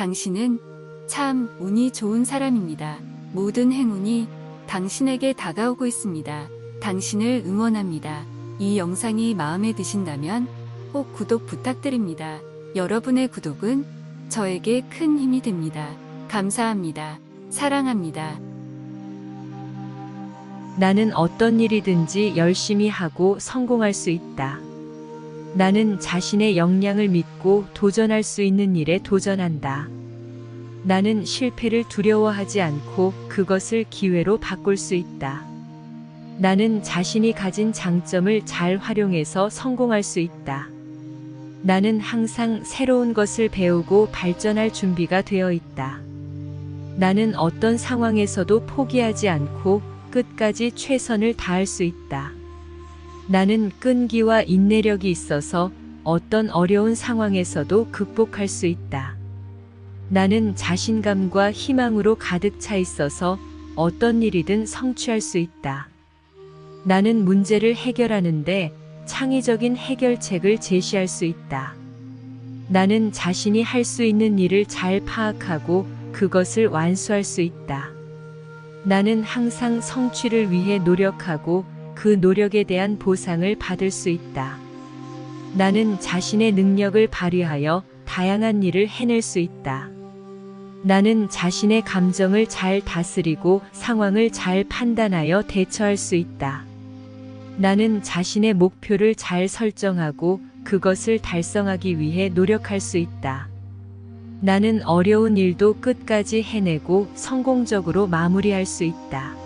당신은 참 운이 좋은 사람입니다. 모든 행운이 당신에게 다가오고 있습니다. 당신을 응원합니다. 이 영상이 마음에 드신다면 꼭 구독 부탁드립니다. 여러분의 구독은 저에게 큰 힘이 됩니다. 감사합니다. 사랑합니다. 나는 어떤 일이든지 열심히 하고 성공할 수 있다. 나는 자신의 역량을 믿고 도전할 수 있는 일에 도전한다. 나는 실패를 두려워하지 않고 그것을 기회로 바꿀 수 있다. 나는 자신이 가진 장점을 잘 활용해서 성공할 수 있다. 나는 항상 새로운 것을 배우고 발전할 준비가 되어 있다. 나는 어떤 상황에서도 포기하지 않고 끝까지 최선을 다할 수 있다. 나는 끈기와 인내력이 있어서 어떤 어려운 상황에서도 극복할 수 있다. 나는 자신감과 희망으로 가득 차 있어서 어떤 일이든 성취할 수 있다. 나는 문제를 해결하는데 창의적인 해결책을 제시할 수 있다. 나는 자신이 할 수 있는 일을 잘 파악하고 그것을 완수할 수 있다. 나는 항상 성취를 위해 노력하고 그 노력에 대한 보상을 받을 수 있다. 나는 자신의 능력을 발휘하여 다양한 일을 해낼 수 있다. 나는 자신의 감정을 잘 다스리고 상황을 잘 판단하여 대처할 수 있다. 나는 자신의 목표를 잘 설정하고 그것을 달성하기 위해 노력할 수 있다. 나는 어려운 일도 끝까지 해내고 성공적으로 마무리할 수 있다.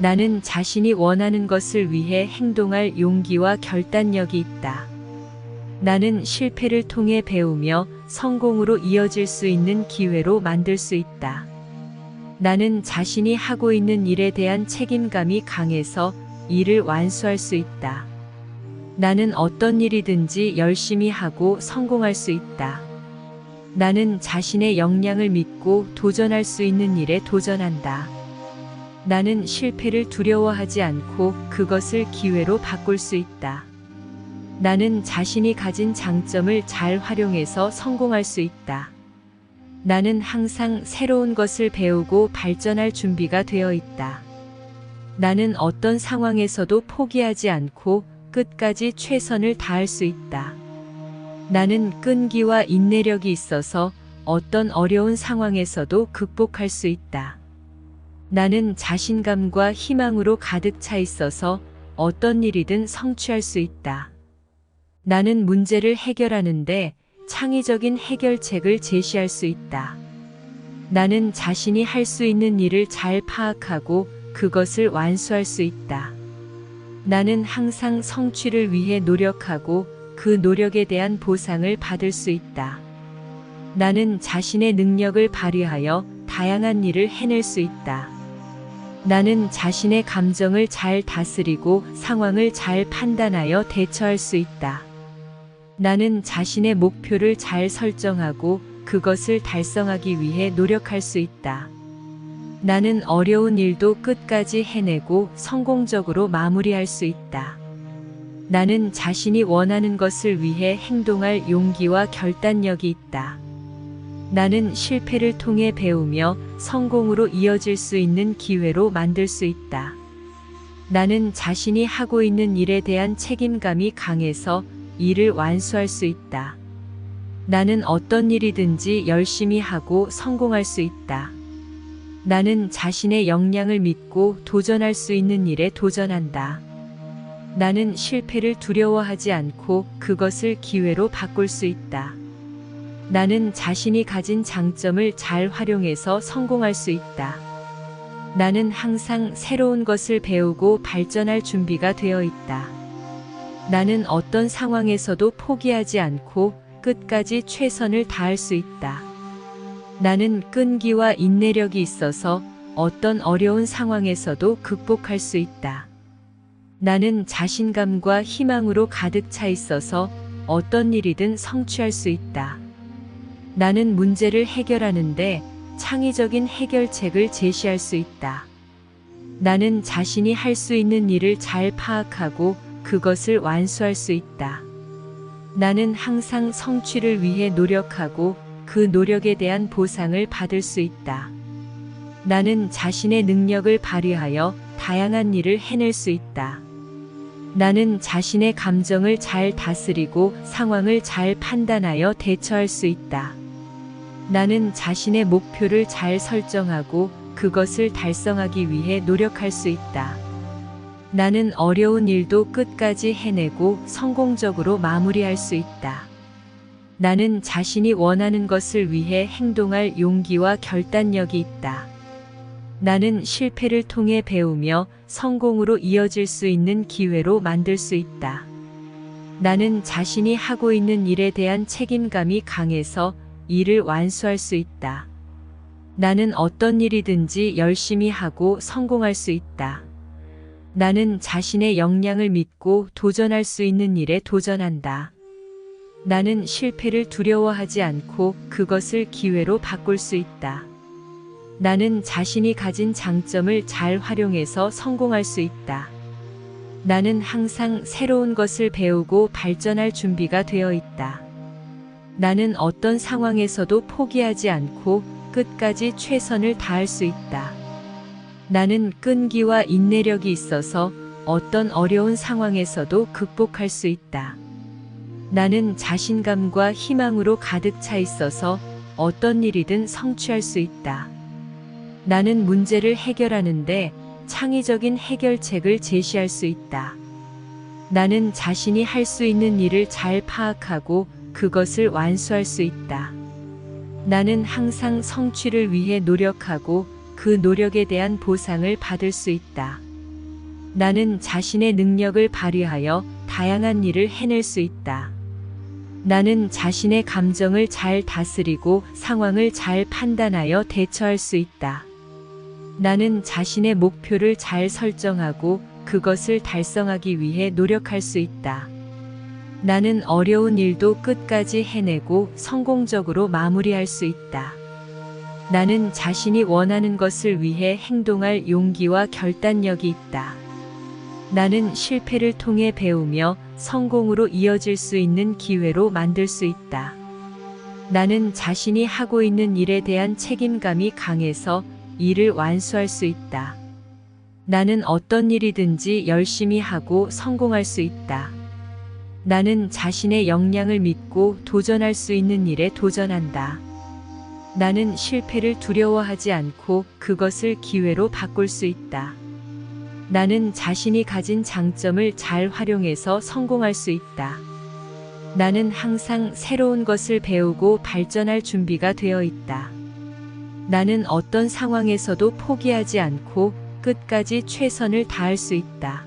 나는 자신이 원하는 것을 위해 행동할 용기와 결단력이 있다. 나는 실패를 통해 배우며 성공으로 이어질 수 있는 기회로 만들 수 있다. 나는 자신이 하고 있는 일에 대한 책임감이 강해서 일을 완수할 수 있다. 나는 어떤 일이든지 열심히 하고 성공할 수 있다. 나는 자신의 역량을 믿고 도전할 수 있는 일에 도전한다. 나는 실패를 두려워하지 않고 그것을 기회로 바꿀 수 있다. 나는 자신이 가진 장점을 잘 활용해서 성공할 수 있다. 나는 항상 새로운 것을 배우고 발전할 준비가 되어 있다. 나는 어떤 상황에서도 포기하지 않고 끝까지 최선을 다할 수 있다. 나는 끈기와 인내력이 있어서 어떤 어려운 상황에서도 극복할 수 있다. 나는 자신감과 희망으로 가득 차 있어서 어떤 일이든 성취할 수 있다. 나는 문제를 해결하는데 창의적인 해결책을 제시할 수 있다. 나는 자신이 할 수 있는 일을 잘 파악하고 그것을 완수할 수 있다. 나는 항상 성취를 위해 노력하고 그 노력에 대한 보상을 받을 수 있다. 나는 자신의 능력을 발휘하여 다양한 일을 해낼 수 있다. 나는 자신의 감정을 잘 다스리고 상황을 잘 판단하여 대처할 수 있다. 나는 자신의 목표를 잘 설정하고 그것을 달성하기 위해 노력할 수 있다. 나는 어려운 일도 끝까지 해내고 성공적으로 마무리할 수 있다. 나는 자신이 원하는 것을 위해 행동할 용기와 결단력이 있다. 나는 실패를 통해 배우며 성공으로 이어질 수 있는 기회로 만들 수 있다. 나는 자신이 하고 있는 일에 대한 책임감이 강해서 일을 완수할 수 있다. 나는 어떤 일이든지 열심히 하고 성공할 수 있다. 나는 자신의 역량을 믿고 도전할 수 있는 일에 도전한다. 나는 실패를 두려워하지 않고 그것을 기회로 바꿀 수 있다. 나는 자신이 가진 장점을 잘 활용해서 성공할 수 있다. 나는 항상 새로운 것을 배우고 발전할 준비가 되어 있다. 나는 어떤 상황에서도 포기하지 않고 끝까지 최선을 다할 수 있다. 나는 끈기와 인내력이 있어서 어떤 어려운 상황에서도 극복할 수 있다. 나는 자신감과 희망으로 가득 차 있어서 어떤 일이든 성취할 수 있다. 나는 문제를 해결하는데 창의적인 해결책을 제시할 수 있다. 나는 자신이 할 수 있는 일을 잘 파악하고 그것을 완수할 수 있다. 나는 항상 성취를 위해 노력하고 그 노력에 대한 보상을 받을 수 있다. 나는 자신의 능력을 발휘하여 다양한 일을 해낼 수 있다. 나는 자신의 감정을 잘 다스리고 상황을 잘 판단하여 대처할 수 있다. 나는 자신의 목표를 잘 설정하고 그것을 달성하기 위해 노력할 수 있다. 나는 어려운 일도 끝까지 해내고 성공적으로 마무리할 수 있다. 나는 자신이 원하는 것을 위해 행동할 용기와 결단력이 있다. 나는 실패를 통해 배우며 성공으로 이어질 수 있는 기회로 만들 수 있다. 나는 자신이 하고 있는 일에 대한 책임감이 강해서 일을 완수할 수 있다. 나는 어떤 일이든지 열심히 하고 성공할 수 있다. 나는 자신의 역량을 믿고 도전할 수 있는 일에 도전한다. 나는 실패를 두려워하지 않고 그것을 기회로 바꿀 수 있다. 나는 자신이 가진 장점을 잘 활용해서 성공할 수 있다. 나는 항상 새로운 것을 배우고 발전할 준비가 되어 있다. 나는 어떤 상황에서도 포기하지 않고 끝까지 최선을 다할 수 있다. 나는 끈기와 인내력이 있어서 어떤 어려운 상황에서도 극복할 수 있다. 나는 자신감과 희망으로 가득 차 있어서 어떤 일이든 성취할 수 있다. 나는 문제를 해결하는데 창의적인 해결책을 제시할 수 있다. 나는 자신이 할 수 있는 일을 잘 파악하고 그것을 완수할 수 있다. 나는 항상 성취를 위해 노력하고 그 노력에 대한 보상을 받을 수 있다. 나는 자신의 능력을 발휘하여 다양한 일을 해낼 수 있다. 나는 자신의 감정을 잘 다스리고 상황을 잘 판단하여 대처할 수 있다. 나는 자신의 목표를 잘 설정하고 그것을 달성하기 위해 노력할 수 있다. 나는 어려운 일도 끝까지 해내고 성공적으로 마무리할 수 있다. 나는 자신이 원하는 것을 위해 행동할 용기와 결단력이 있다. 나는 실패를 통해 배우며 성공으로 이어질 수 있는 기회로 만들 수 있다. 나는 자신이 하고 있는 일에 대한 책임감이 강해서 일을 완수할 수 있다. 나는 어떤 일이든지 열심히 하고 성공할 수 있다. 나는 자신의 역량을 믿고 도전할 수 있는 일에 도전한다. 나는 실패를 두려워하지 않고 그것을 기회로 바꿀 수 있다. 나는 자신이 가진 장점을 잘 활용해서 성공할 수 있다. 나는 항상 새로운 것을 배우고 발전할 준비가 되어 있다. 나는 어떤 상황에서도 포기하지 않고 끝까지 최선을 다할 수 있다.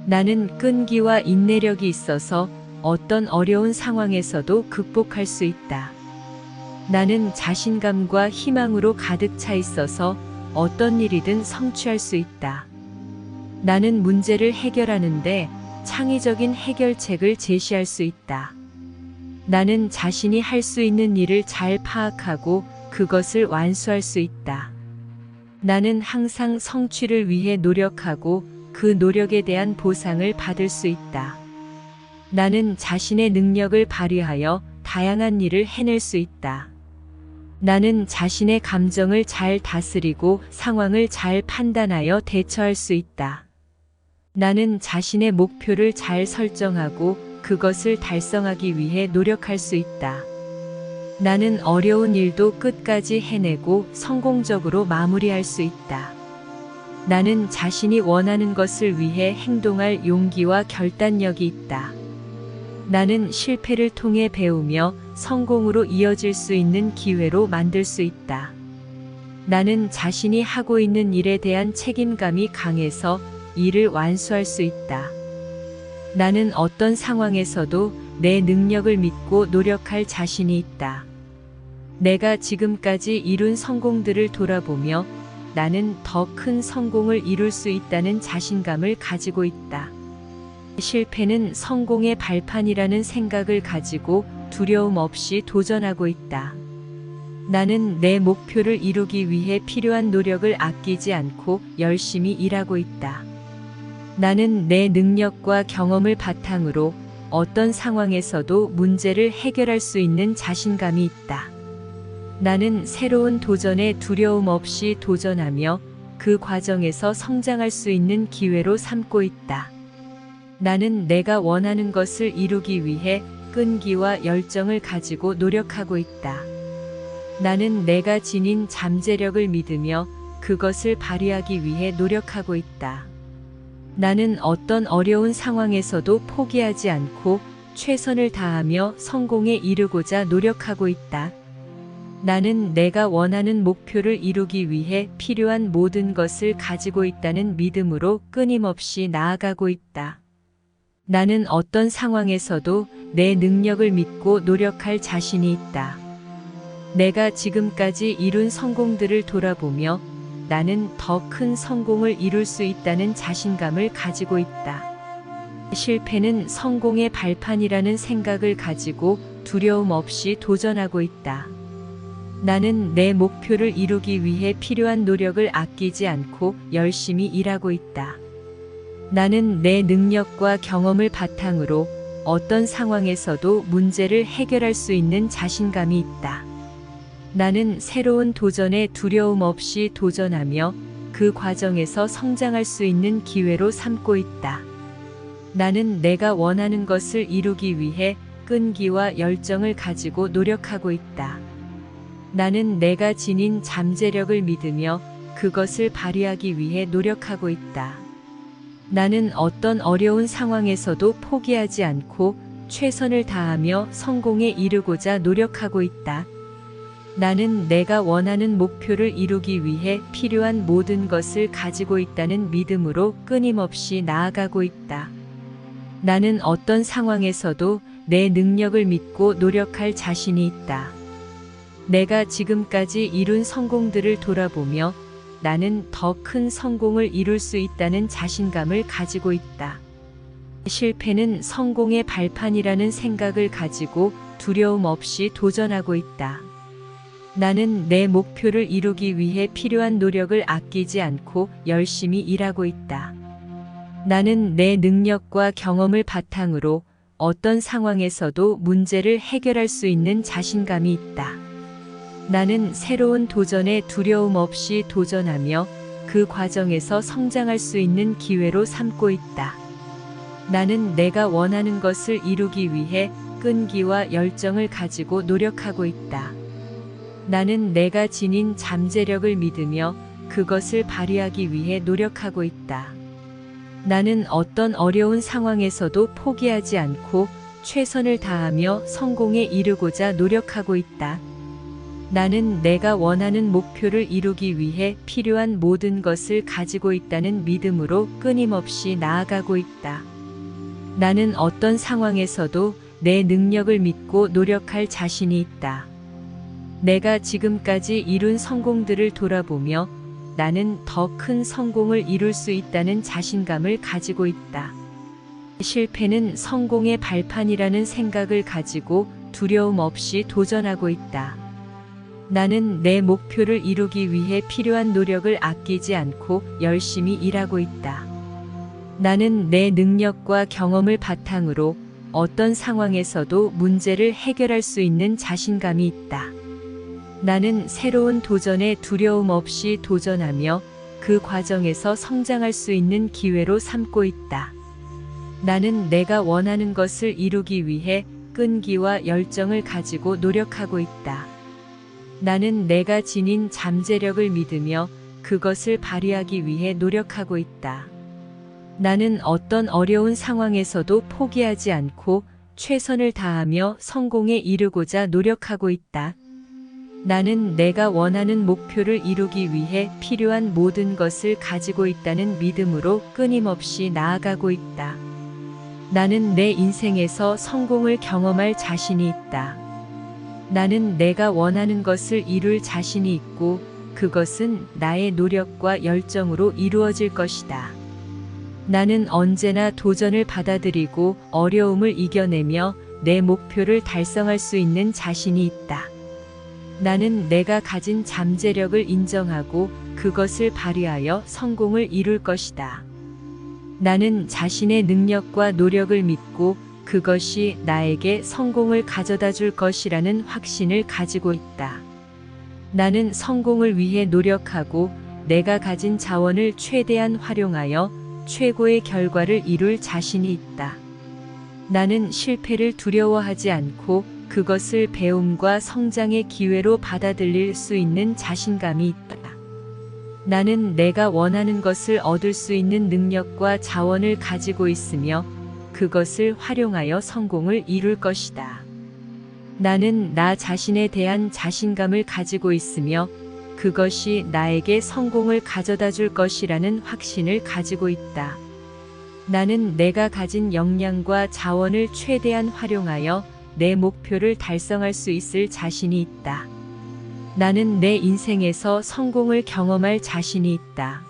나는 끈기와 인내력이 있어서 어떤 어려운 상황에서도 극복할 수 있다. 나는 자신감과 희망으로 가득 차 있어서 어떤 일이든 성취할 수 있다. 나는 문제를 해결하는데 창의적인 해결책을 제시할 수 있다. 나는 자신이 할 수 있는 일을 잘 파악하고 그것을 완수할 수 있다. 나는 항상 성취를 위해 노력하고 그 노력에 대한 보상을 받을 수 있다. 나는 자신의 능력을 발휘하여 다양한 일을 해낼 수 있다. 나는 자신의 감정을 잘 다스리고 상황을 잘 판단하여 대처할 수 있다. 나는 자신의 목표를 잘 설정하고 그것을 달성하기 위해 노력할 수 있다. 나는 어려운 일도 끝까지 해내고 성공적으로 마무리할 수 있다. 나는 자신이 원하는 것을 위해 행동할 용기와 결단력이 있다. 나는 실패를 통해 배우며 성공으로 이어질 수 있는 기회로 만들 수 있다. 나는 자신이 하고 있는 일에 대한 책임감이 강해서 일을 완수할 수 있다. 나는 어떤 상황에서도 내 능력을 믿고 노력할 자신이 있다. 내가 지금까지 이룬 성공들을 돌아보며 나는 더 큰 성공을 이룰 수 있다는 자신감을 가지고 있다. 실패는 성공의 발판이라는 생각을 가지고 두려움 없이 도전하고 있다. 나는 내 목표를 이루기 위해 필요한 노력을 아끼지 않고 열심히 일하고 있다. 나는 내 능력과 경험을 바탕으로 어떤 상황에서도 문제를 해결할 수 있는 자신감이 있다. 나는 새로운 도전에 두려움 없이 도전하며 그 과정에서 성장할 수 있는 기회로 삼고 있다. 나는 내가 원하는 것을 이루기 위해 끈기와 열정을 가지고 노력하고 있다. 나는 내가 지닌 잠재력을 믿으며 그것을 발휘하기 위해 노력하고 있다. 나는 어떤 어려운 상황에서도 포기하지 않고 최선을 다하며 성공에 이르고자 노력하고 있다. 나는 내가 원하는 목표를 이루기 위해 필요한 모든 것을 가지고 있다는 믿음으로 끊임없이 나아가고 있다. 나는 어떤 상황에서도 내 능력을 믿고 노력할 자신이 있다. 내가 지금까지 이룬 성공들을 돌아보며 나는 더 큰 성공을 이룰 수 있다는 자신감을 가지고 있다. 실패는 성공의 발판이라는 생각을 가지고 두려움 없이 도전하고 있다. 나는 내 목표를 이루기 위해 필요한 노력을 아끼지 않고 열심히 일하고 있다. 나는 내 능력과 경험을 바탕으로 어떤 상황에서도 문제를 해결할 수 있는 자신감이 있다. 나는 새로운 도전에 두려움 없이 도전하며 그 과정에서 성장할 수 있는 기회로 삼고 있다. 나는 내가 원하는 것을 이루기 위해 끈기와 열정을 가지고 노력하고 있다. 나는 내가 지닌 잠재력을 믿으며 그것을 발휘하기 위해 노력하고 있다. 나는 어떤 어려운 상황에서도 포기하지 않고 최선을 다하며 성공에 이르고자 노력하고 있다. 나는 내가 원하는 목표를 이루기 위해 필요한 모든 것을 가지고 있다는 믿음으로 끊임없이 나아가고 있다. 나는 어떤 상황에서도 내 능력을 믿고 노력할 자신이 있다. 내가 지금까지 이룬 성공들을 돌아보며 나는 더 큰 성공을 이룰 수 있다는 자신감을 가지고 있다. 실패는 성공의 발판이라는 생각을 가지고 두려움 없이 도전하고 있다. 나는 내 목표를 이루기 위해 필요한 노력을 아끼지 않고 열심히 일하고 있다. 나는 내 능력과 경험을 바탕으로 어떤 상황에서도 문제를 해결할 수 있는 자신감이 있다. 나는 새로운 도전에 두려움 없이 도전하며 그 과정에서 성장할 수 있는 기회로 삼고 있다. 나는 내가 원하는 것을 이루기 위해 끈기와 열정을 가지고 노력하고 있다. 나는 내가 지닌 잠재력을 믿으며 그것을 발휘하기 위해 노력하고 있다. 나는 어떤 어려운 상황에서도 포기하지 않고 최선을 다하며 성공에 이르고자 노력하고 있다. 나는 내가 원하는 목표를 이루기 위해 필요한 모든 것을 가지고 있다는 믿음으로 끊임없이 나아가고 있다. 나는 어떤 상황에서도 내 능력을 믿고 노력할 자신이 있다. 내가 지금까지 이룬 성공들을 돌아보며 나는 더 큰 성공을 이룰 수 있다는 자신감을 가지고 있다. 실패는 성공의 발판이라는 생각을 가지고 두려움 없이 도전하고 있다. 나는 내 목표를 이루기 위해 필요한 노력을 아끼지 않고 열심히 일하고 있다. 나는 내 능력과 경험을 바탕으로 어떤 상황에서도 문제를 해결할 수 있는 자신감이 있다. 나는 새로운 도전에 두려움 없이 도전하며 그 과정에서 성장할 수 있는 기회로 삼고 있다. 나는 내가 원하는 것을 이루기 위해 끈기와 열정을 가지고 노력하고 있다. 나는 내가 지닌 잠재력을 믿으며 그것을 발휘하기 위해 노력하고 있다. 나는 어떤 어려운 상황에서도 포기하지 않고 최선을 다하며 성공에 이르고자 노력하고 있다. 나는 내가 원하는 목표를 이루기 위해 필요한 모든 것을 가지고 있다는 믿음으로 끊임없이 나아가고 있다. 나는 내 인생에서 성공을 경험할 자신이 있다. 나는 내가 원하는 것을 이룰 자신이 있고 그것은 나의 노력과 열정으로 이루어질 것이다. 나는 언제나 도전을 받아들이고 어려움을 이겨내며 내 목표를 달성할 수 있는 자신이 있다. 나는 내가 가진 잠재력을 인정하고 그것을 발휘하여 성공을 이룰 것이다. 나는 자신의 능력과 노력을 믿고 그것이 나에게 성공을 가져다 줄 것이라는 확신을 가지고 있다. 나는 성공을 위해 노력하고 내가 가진 자원을 최대한 활용하여 최고의 결과를 이룰 자신이 있다. 나는 실패를 두려워하지 않고 그것을 배움과 성장의 기회로 받아들일 수 있는 자신감이 있다. 나는 내가 원하는 것을 얻을 수 있는 능력과 자원을 가지고 있으며 그것을 활용하여 성공을 이룰 것이다. 나는 나 자신에 대한 자신감을 가지고 있으며 그것이 나에게 성공을 가져다 줄 것이라는 확신을 가지고 있다. 나는 내가 가진 역량과 자원을 최대한 활용하여 내 목표를 달성할 수 있을 자신이 있다. 나는 내 인생에서 성공을 경험할 자신이 있다.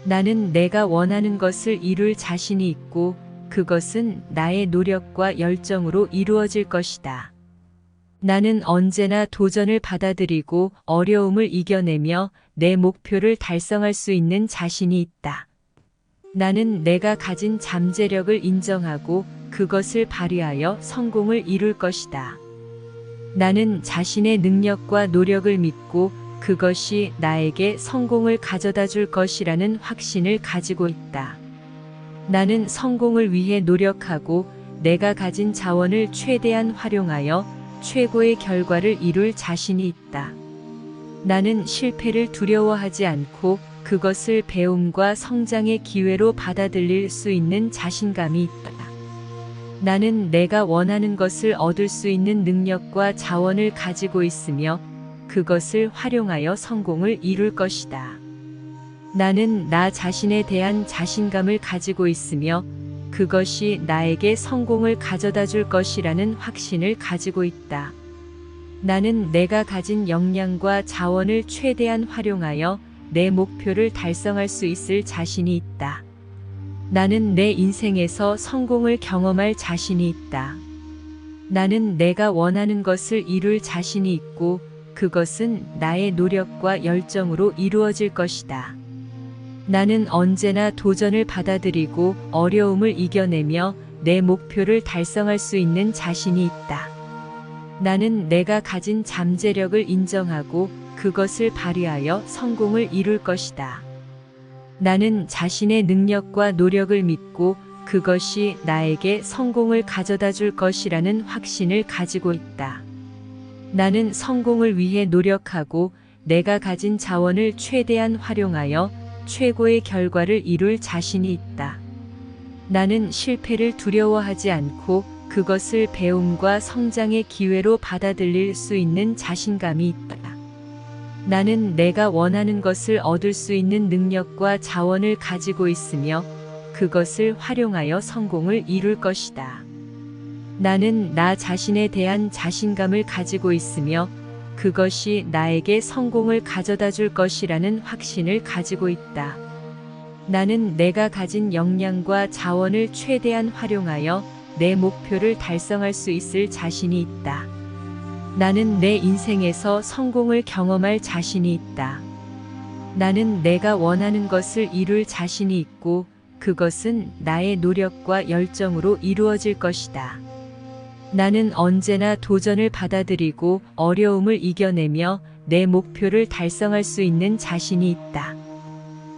나는 내가 원하는 것을 이룰 자신이 있고 그것은 나의 노력과 열정으로 이루어질 것이다. 나는 언제나 도전을 받아들이고 어려움을 이겨내며 내 목표를 달성할 수 있는 자신이 있다. 나는 내가 가진 잠재력을 인정하고 그것을 발휘하여 성공을 이룰 것이다. 나는 자신의 능력과 노력을 믿고 그것이 나에게 성공을 가져다 줄 것이라는 확신을 가지고 있다. 나는 성공을 위해 노력하고 내가 가진 자원을 최대한 활용하여 최고의 결과를 이룰 자신이 있다. 나는 실패를 두려워하지 않고 그것을 배움과 성장의 기회로 받아들일 수 있는 자신감이 있다. 나는 내가 원하는 것을 얻을 수 있는 능력과 자원을 가지고 있으며 그것을 활용하여 성공을 이룰 것이다. 나는 나 자신에 대한 자신감을 가지고 있으며 그것이 나에게 성공을 가져다 줄 것이라는 확신을 가지고 있다. 나는 내가 가진 역량과 자원을 최대한 활용하여 내 목표를 달성할 수 있을 자신이 있다. 나는 내 인생에서 성공을 경험할 자신이 있다. 나는 내가 원하는 것을 이룰 자신이 있고 그것은 나의 노력과 열정으로 이루어질 것이다. 나는 언제나 도전을 받아들이고 어려움을 이겨내며 내 목표를 달성할 수 있는 자신이 있다. 나는 내가 가진 잠재력을 인정하고 그것을 발휘하여 성공을 이룰 것이다. 나는 자신의 능력과 노력을 믿고 그것이 나에게 성공을 가져다 줄 것이라는 확신을 가지고 있다. 나는 성공을 위해 노력하고 내가 가진 자원을 최대한 활용하여 최고의 결과를 이룰 자신이 있다. 나는 실패를 두려워하지 않고 그것을 배움과 성장의 기회로 받아들일 수 있는 자신감이 있다. 나는 내가 원하는 것을 얻을 수 있는 능력과 자원을 가지고 있으며 그것을 활용하여 성공을 이룰 것이다. 나는 나 자신에 대한 자신감을 가지고 있으며 그것이 나에게 성공을 가져다 줄 것이라는 확신을 가지고 있다. 나는 내가 가진 역량과 자원을 최대한 활용하여 내 목표를 달성할 수 있을 자신이 있다. 나는 내 인생에서 성공을 경험할 자신이 있다. 나는 내가 원하는 것을 이룰 자신이 있고 그것은 나의 노력과 열정으로 이루어질 것이다. 나는 언제나 도전을 받아들이고 어려움을 이겨내며 내 목표를 달성할 수 있는 자신이 있다.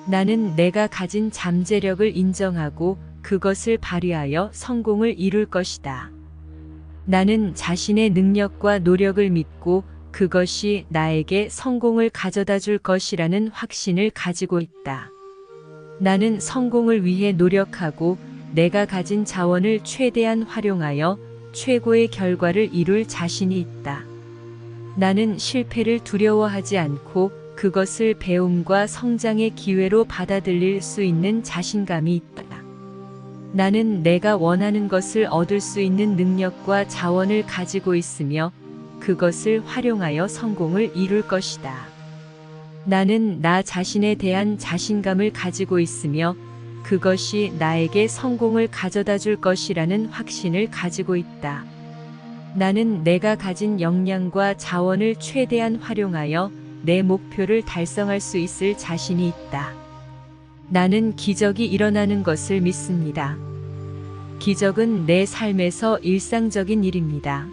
나는 내가 가진 잠재력을 인정하고 그것을 발휘하여 성공을 이룰 것이다. 나는 자신의 능력과 노력을 믿고 그것이 나에게 성공을 가져다 줄 것이라는 확신을 가지고 있다. 나는 성공을 위해 노력하고 내가 가진 자원을 최대한 활용하여 최고의 결과를 이룰 자신이 있다. 나는 실패를 두려워하지 않고 그것을 배움과 성장의 기회로 받아들일 수 있는 자신감이 있다. 나는 내가 원하는 것을 얻을 수 있는 능력과 자원을 가지고 있으며 그것을 활용하여 성공을 이룰 것이다. 나는 나 자신에 대한 자신감을 가지고 있으며 그것이 나에게 성공을 가져다 줄 것이라는 확신을 가지고 있다. 나는 내가 가진 역량과 자원을 최대한 활용하여 내 목표를 달성할 수 있을 자신이 있다. 나는 기적이 일어나는 것을 믿습니다. 기적은 내 삶에서 일상적인 일입니다.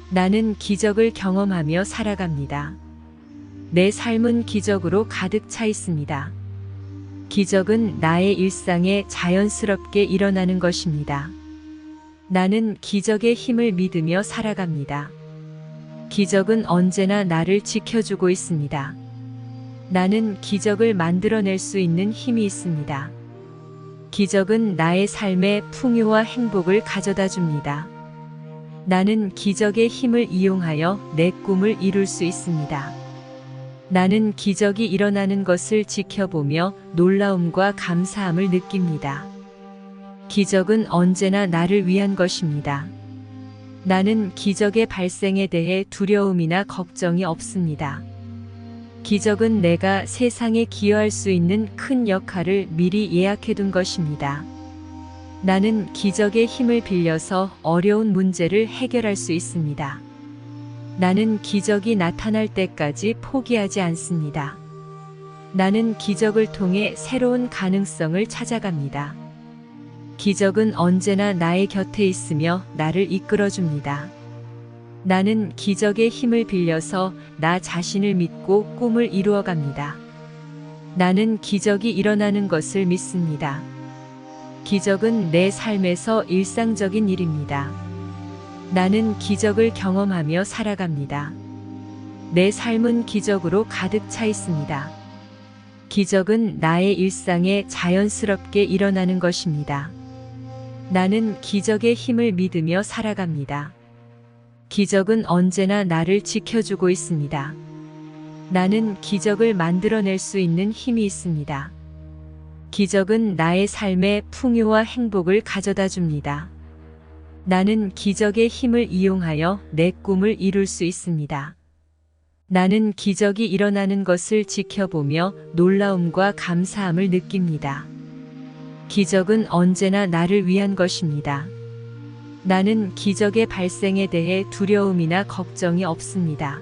나는 기적을 경험하며 살아갑니다. 내 삶은 기적으로 가득 차 있습니다. 기적은 나의 일상에 자연스럽게 일어나는 것입니다. 나는 기적의 힘을 믿으며 살아갑니다. 기적은 언제나 나를 지켜주고 있습니다. 나는 기적을 만들어낼 수 있는 힘이 있습니다. 기적은 나의 삶에 풍요와 행복을 가져다 줍니다. 나는 기적의 힘을 이용하여 내 꿈을 이룰 수 있습니다. 나는 기적이 일어나는 것을 지켜보며 놀라움과 감사함을 느낍니다. 기적은 언제나 나를 위한 것입니다. 나는 기적의 발생에 대해 두려움이나 걱정이 없습니다. 기적은 내가 세상에 기여할 수 있는 큰 역할을 미리 예약해둔 것입니다. 나는 기적의 힘을 빌려서 어려운 문제를 해결할 수 있습니다. 나는 기적이 나타날 때까지 포기하지 않습니다. 나는 기적을 통해 새로운 가능성을 찾아갑니다. 기적은 언제나 나의 곁에 있으며 나를 이끌어줍니다. 나는 기적의 힘을 빌려서 나 자신을 믿고 꿈을 이루어갑니다. 나는 기적이 일어나는 것을 믿습니다. 기적은 내 삶에서 일상적인 일입니다. 나는 기적을 경험하며 살아갑니다. 내 삶은 기적으로 가득 차 있습니다. 기적은 나의 일상에 자연스럽게 일어나는 것입니다. 나는 기적의 힘을 믿으며 살아갑니다. 기적은 언제나 나를 지켜주고 있습니다. 나는 기적을 만들어낼 수 있는 힘이 있습니다. 기적은 나의 삶에 풍요와 행복을 가져다 줍니다. 나는 기적의 힘을 이용하여 내 꿈을 이룰 수 있습니다. 나는 기적이 일어나는 것을 지켜보며 놀라움과 감사함을 느낍니다. 기적은 언제나 나를 위한 것입니다. 나는 기적의 발생에 대해 두려움이나 걱정이 없습니다.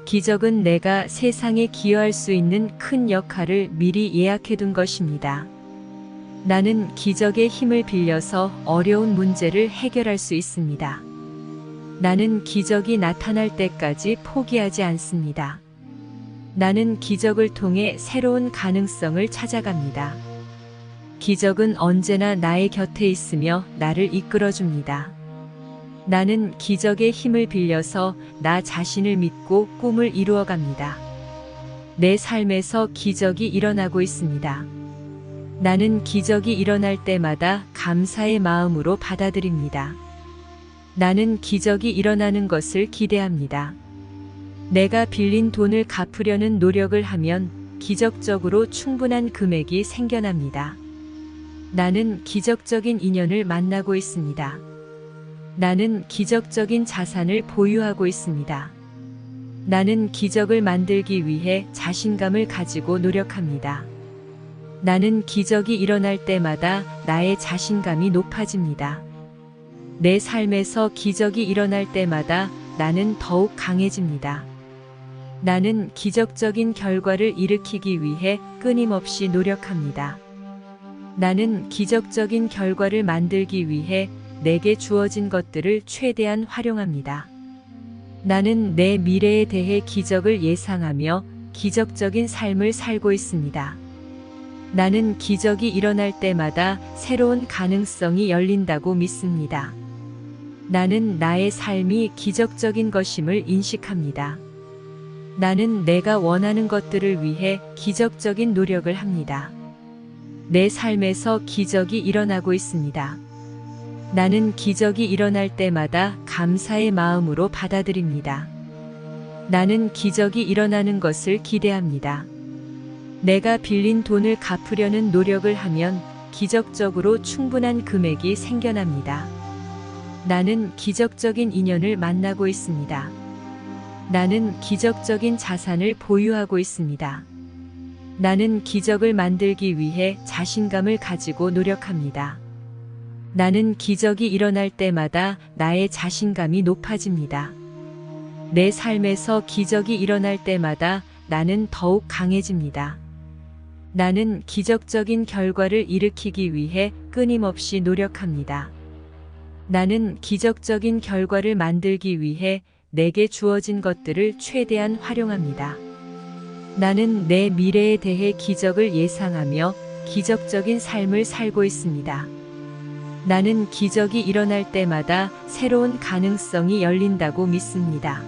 기적은 내가 세상에 기여할 수 있는 큰 역할을 미리 예약해둔 것입니다. 나는 기적의 힘을 빌려서 어려운 문제를 해결할 수 있습니다. 나는 기적이 나타날 때까지 포기하지 않습니다. 나는 기적을 통해 새로운 가능성을 찾아갑니다. 기적은 언제나 나의 곁에 있으며 나를 이끌어줍니다. 나는 기적의 힘을 빌려서 나 자신을 믿고 꿈을 이루어갑니다. 내 삶에서 기적이 일어나고 있습니다. 나는 기적이 일어날 때마다 감사의 마음으로 받아들입니다. 나는 기적이 일어나는 것을 기대합니다. 내가 빌린 돈을 갚으려는 노력을 하면 기적적으로 충분한 금액이 생겨납니다. 나는 기적적인 인연을 만나고 있습니다. 나는 기적적인 자산을 보유하고 있습니다. 나는 기적을 만들기 위해 자신감을 가지고 노력합니다. 나는 기적이 일어날 때마다 나의 자신감이 높아집니다. 내 삶에서 기적이 일어날 때마다 나는 더욱 강해집니다. 나는 기적적인 결과를 일으키기 위해 끊임없이 노력합니다. 나는 기적적인 결과를 만들기 위해 내게 주어진 것들을 최대한 활용합니다. 나는 내 미래에 대해 기적을 예상하며 기적적인 삶을 살고 있습니다. 나는 기적이 일어날 때마다 새로운 가능성이 열린다고 믿습니다. 나는 나의 삶이 기적적인 것임을 인식합니다. 나는 내가 원하는 것들을 위해 기적적인 노력을 합니다. 내 삶에서 기적이 일어나고 있습니다. 나는 기적이 일어날 때마다 감사의 마음으로 받아들입니다. 나는 기적이 일어나는 것을 기대합니다. 내가 빌린 돈을 갚으려는 노력을 하면 기적적으로 충분한 금액이 생겨납니다. 나는 기적적인 인연을 만나고 있습니다. 나는 기적적인 자산을 보유하고 있습니다. 나는 기적을 만들기 위해 자신감을 가지고 노력합니다. 나는 기적이 일어날 때마다 나의 자신감이 높아집니다. 내 삶에서 기적이 일어날 때마다 나는 더욱 강해집니다. 나는 기적적인 결과를 일으키기 위해 끊임없이 노력합니다. 나는 기적적인 결과를 만들기 위해 내게 주어진 것들을 최대한 활용합니다. 나는 내 미래에 대해 기적을 예상하며 기적적인 삶을 살고 있습니다. 나는 기적이 일어날 때마다 새로운 가능성이 열린다고 믿습니다.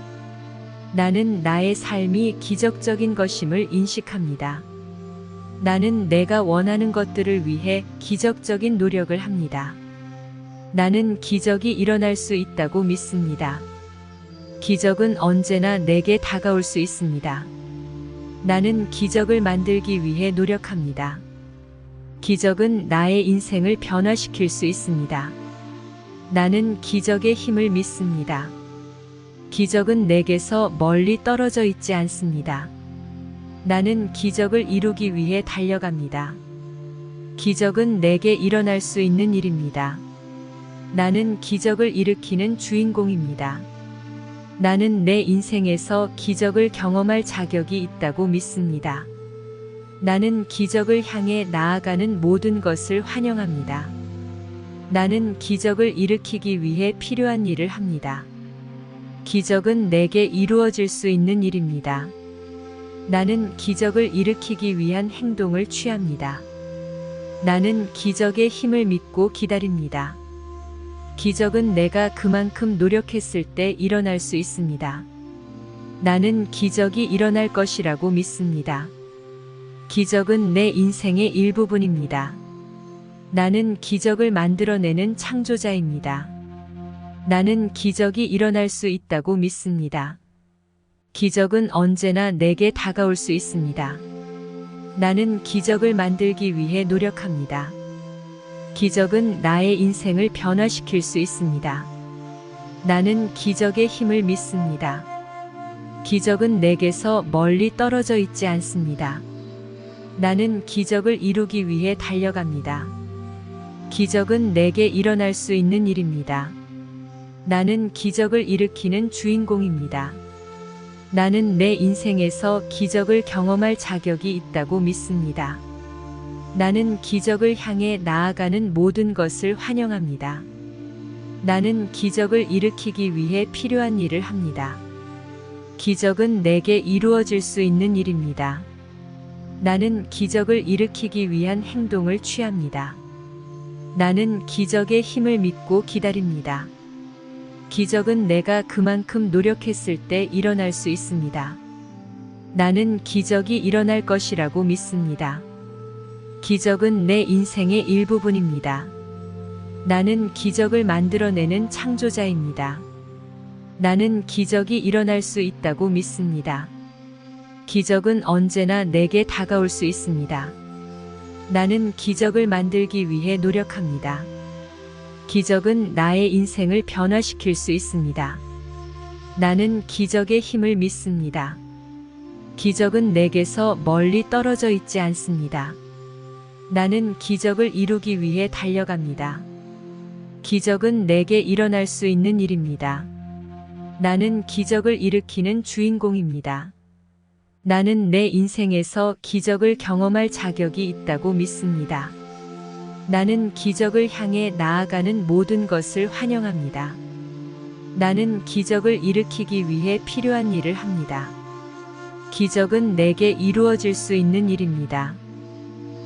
나는 나의 삶이 기적적인 것임을 인식합니다. 나는 내가 원하는 것들을 위해 기적적인 노력을 합니다. 나는 기적이 일어날 수 있다고 믿습니다. 기적은 언제나 내게 다가올 수 있습니다. 나는 기적을 만들기 위해 노력합니다. 기적은 나의 인생을 변화시킬 수 있습니다. 나는 기적의 힘을 믿습니다. 기적은 내게서 멀리 떨어져 있지 않습니다. 나는 기적을 이루기 위해 달려갑니다. 기적은 내게 일어날 수 있는 일입니다. 나는 기적을 일으키는 주인공입니다. 나는 내 인생에서 기적을 경험할 자격이 있다고 믿습니다. 나는 기적을 향해 나아가는 모든 것을 환영합니다. 나는 기적을 일으키기 위해 필요한 일을 합니다. 기적은 내게 이루어질 수 있는 일입니다. 나는 기적을 일으키기 위한 행동을 취합니다. 나는 기적의 힘을 믿고 기다립니다. 기적은 내가 그만큼 노력했을 때 일어날 수 있습니다. 나는 기적이 일어날 것이라고 믿습니다. 기적은 내 인생의 일부분입니다. 나는 기적을 만들어내는 창조자입니다. 나는 기적이 일어날 수 있다고 믿습니다. 기적은 언제나 내게 다가올 수 있습니다. 나는 기적을 만들기 위해 노력합니다. 기적은 나의 인생을 변화시킬 수 있습니다. 나는 기적의 힘을 믿습니다. 기적은 내게서 멀리 떨어져 있지 않습니다. 나는 기적을 이루기 위해 달려갑니다. 기적은 내게 일어날 수 있는 일입니다. 나는 기적을 일으키는 주인공입니다. 나는 내 인생에서 기적을 경험할 자격이 있다고 믿습니다. 나는 기적을 향해 나아가는 모든 것을 환영합니다. 나는 기적을 일으키기 위해 필요한 일을 합니다. 기적은 내게 이루어질 수 있는 일입니다. 나는 기적을 일으키기 위한 행동을 취합니다. 나는 기적의 힘을 믿고 기다립니다. 기적은 내가 그만큼 노력했을 때 일어날 수 있습니다. 나는 기적이 일어날 것이라고 믿습니다. 기적은 내 인생의 일부분입니다. 나는 기적을 만들어내는 창조자입니다. 나는 기적이 일어날 수 있다고 믿습니다. 기적은 언제나 내게 다가올 수 있습니다. 나는 기적을 만들기 위해 노력합니다. 기적은 나의 인생을 변화시킬 수 있습니다. 나는 기적의 힘을 믿습니다. 기적은 내게서 멀리 떨어져 있지 않습니다. 나는 기적을 이루기 위해 달려갑니다. 기적은 내게 일어날 수 있는 일입니다. 나는 기적을 일으키는 주인공입니다. 나는 내 인생에서 기적을 경험할 자격이 있다고 믿습니다. 나는 기적을 향해 나아가는 모든 것을 환영합니다. 나는 기적을 일으키기 위해 필요한 일을 합니다. 기적은 내게 이루어질 수 있는 일입니다.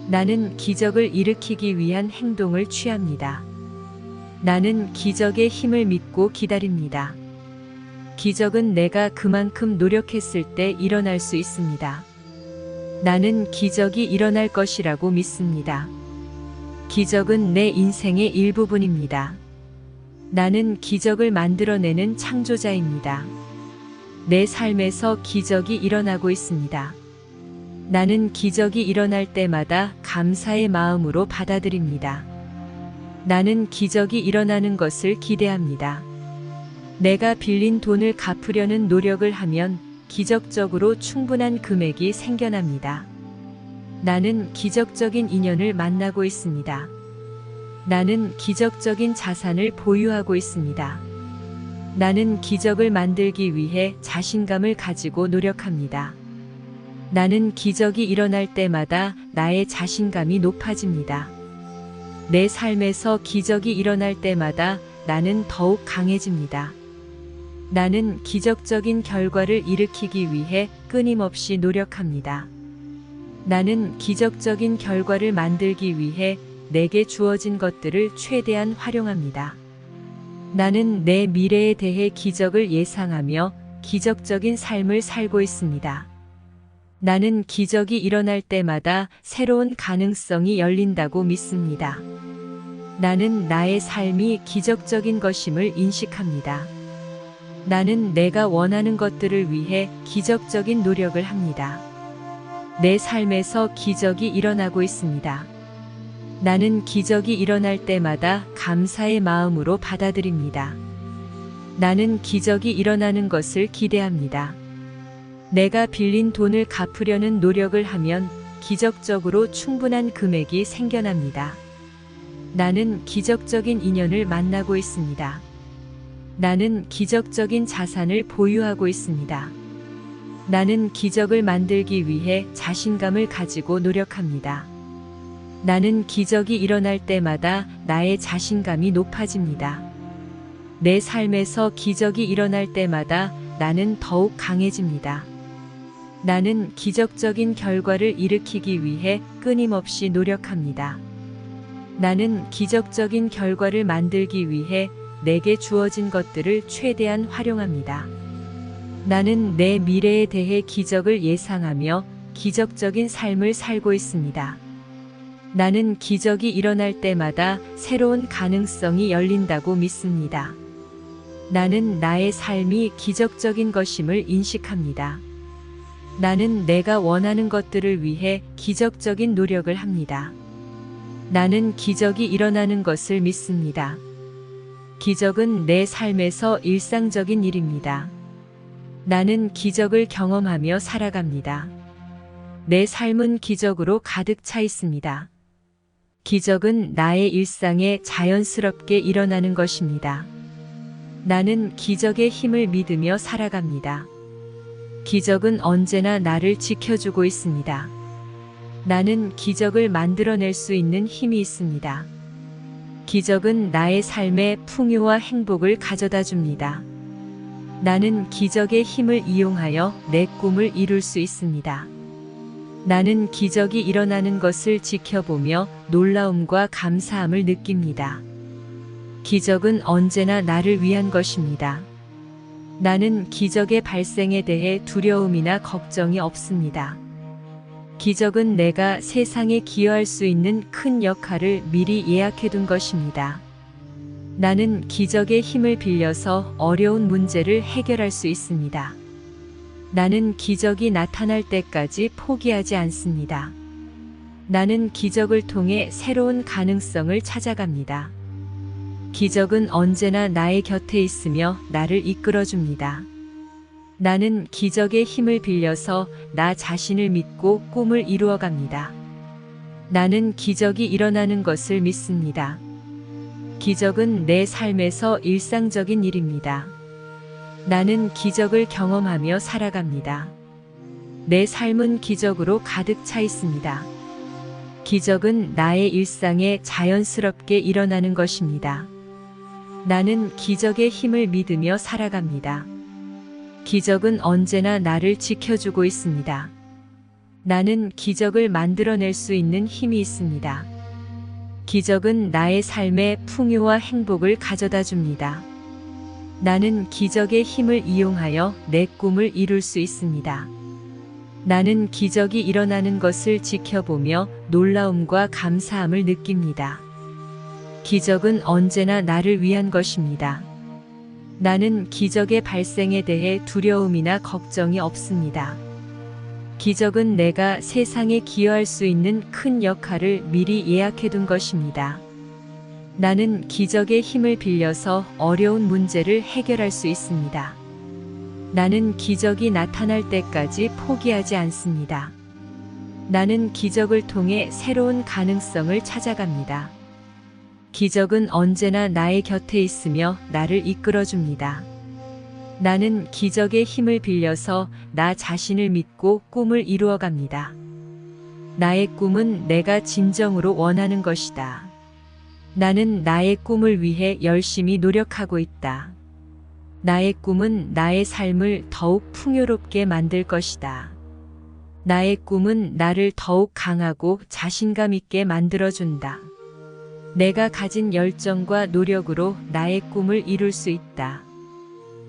나는 기적을 일으키기 위한 행동을 취합니다. 나는 기적의 힘을 믿고 기다립니다. 기적은 내가 그만큼 노력했을 때 일어날 수 있습니다. 나는 기적이 일어날 것이라고 믿습니다. 기적은 내 인생의 일부분입니다. 나는 기적을 만들어내는 창조자입니다. 내 삶에서 기적이 일어나고 있습니다. 나는 기적이 일어날 때마다 감사의 마음으로 받아들입니다. 나는 기적이 일어나는 것을 기대합니다. 내가 빌린 돈을 갚으려는 노력을 하면 기적적으로 충분한 금액이 생겨납니다. 나는 기적적인 인연을 만나고 있습니다. 나는 기적적인 자산을 보유하고 있습니다. 나는 기적을 만들기 위해 자신감을 가지고 노력합니다. 나는 기적이 일어날 때마다 나의 자신감이 높아집니다. 내 삶에서 기적이 일어날 때마다 나는 더욱 강해집니다. 나는 기적적인 결과를 일으키기 위해 끊임없이 노력합니다. 나는 기적적인 결과를 만들기 위해 내게 주어진 것들을 최대한 활용합니다. 나는 내 미래에 대해 기적을 예상하며 기적적인 삶을 살고 있습니다. 나는 기적이 일어날 때마다 새로운 가능성이 열린다고 믿습니다. 나는 나의 삶이 기적적인 것임을 인식합니다. 나는 내가 원하는 것들을 위해 기적적인 노력을 합니다. 내 삶에서 기적이 일어나고 있습니다. 나는 기적이 일어날 때마다 감사의 마음으로 받아들입니다. 나는 기적이 일어나는 것을 기대합니다. 내가 빌린 돈을 갚으려는 노력을 하면 기적적으로 충분한 금액이 생겨납니다. 나는 기적적인 인연을 만나고 있습니다. 나는 기적적인 자산을 보유하고 있습니다. 나는 기적을 만들기 위해 자신감을 가지고 노력합니다. 나는 기적이 일어날 때마다 나의 자신감이 높아집니다. 내 삶에서 기적이 일어날 때마다 나는 더욱 강해집니다. 나는 기적적인 결과를 일으키기 위해 끊임없이 노력합니다. 나는 기적적인 결과를 만들기 위해 내게 주어진 것들을 최대한 활용합니다. 나는 내 미래에 대해 기적을 예상하며 기적적인 삶을 살고 있습니다. 나는 기적이 일어날 때마다 새로운 가능성이 열린다고 믿습니다. 나는 나의 삶이 기적적인 것임을 인식합니다. 나는 내가 원하는 것들을 위해 기적적인 노력을 합니다. 나는 기적이 일어나는 것을 믿습니다. 기적은 내 삶에서 일상적인 일입니다. 나는 기적을 경험하며 살아갑니다. 내 삶은 기적으로 가득 차 있습니다. 기적은 나의 일상에 자연스럽게 일어나는 것입니다. 나는 기적의 힘을 믿으며 살아갑니다. 기적은 언제나 나를 지켜주고 있습니다. 나는 기적을 만들어낼 수 있는 힘이 있습니다. 기적은 나의 삶에 풍요와 행복을 가져다 줍니다. 나는 기적의 힘을 이용하여 내 꿈을 이룰 수 있습니다. 나는 기적이 일어나는 것을 지켜보며 놀라움과 감사함을 느낍니다. 기적은 언제나 나를 위한 것입니다. 나는 기적의 발생에 대해 두려움이나 걱정이 없습니다. 기적은 내가 세상에 기여할 수 있는 큰 역할을 미리 예약해둔 것입니다. 나는 기적의 힘을 빌려서 어려운 문제를 해결할 수 있습니다. 나는 기적이 나타날 때까지 포기하지 않습니다. 나는 기적을 통해 새로운 가능성을 찾아갑니다. 기적은 언제나 나의 곁에 있으며 나를 이끌어줍니다. 나는 기적의 힘을 빌려서 나 자신을 믿고 꿈을 이루어갑니다. 나는 기적이 일어나는 것을 믿습니다. 기적은 내 삶에서 일상적인 일입니다. 나는 기적을 경험하며 살아갑니다. 내 삶은 기적으로 가득 차 있습니다. 기적은 나의 일상에 자연스럽게 일어나는 것입니다. 나는 기적의 힘을 믿으며 살아갑니다. 기적은 언제나 나를 지켜주고 있습니다. 나는 기적을 만들어낼 수 있는 힘이 있습니다. 기적은 나의 삶에 풍요와 행복을 가져다 줍니다. 나는 기적의 힘을 이용하여 내 꿈을 이룰 수 있습니다. 나는 기적이 일어나는 것을 지켜보며 놀라움과 감사함을 느낍니다. 기적은 언제나 나를 위한 것입니다. 나는 기적의 발생에 대해 두려움이나 걱정이 없습니다. 기적은 내가 세상에 기여할 수 있는 큰 역할을 미리 예약해둔 것입니다. 나는 기적의 힘을 빌려서 어려운 문제를 해결할 수 있습니다. 나는 기적이 나타날 때까지 포기하지 않습니다. 나는 기적을 통해 새로운 가능성을 찾아갑니다. 기적은 언제나 나의 곁에 있으며 나를 이끌어줍니다. 나는 기적의 힘을 빌려서 나 자신을 믿고 꿈을 이루어갑니다. 나의 꿈은 내가 진정으로 원하는 것이다. 나는 나의 꿈을 위해 열심히 노력하고 있다. 나의 꿈은 나의 삶을 더욱 풍요롭게 만들 것이다. 나의 꿈은 나를 더욱 강하고 자신감 있게 만들어준다. 내가 가진 열정과 노력으로 나의 꿈을 이룰 수 있다.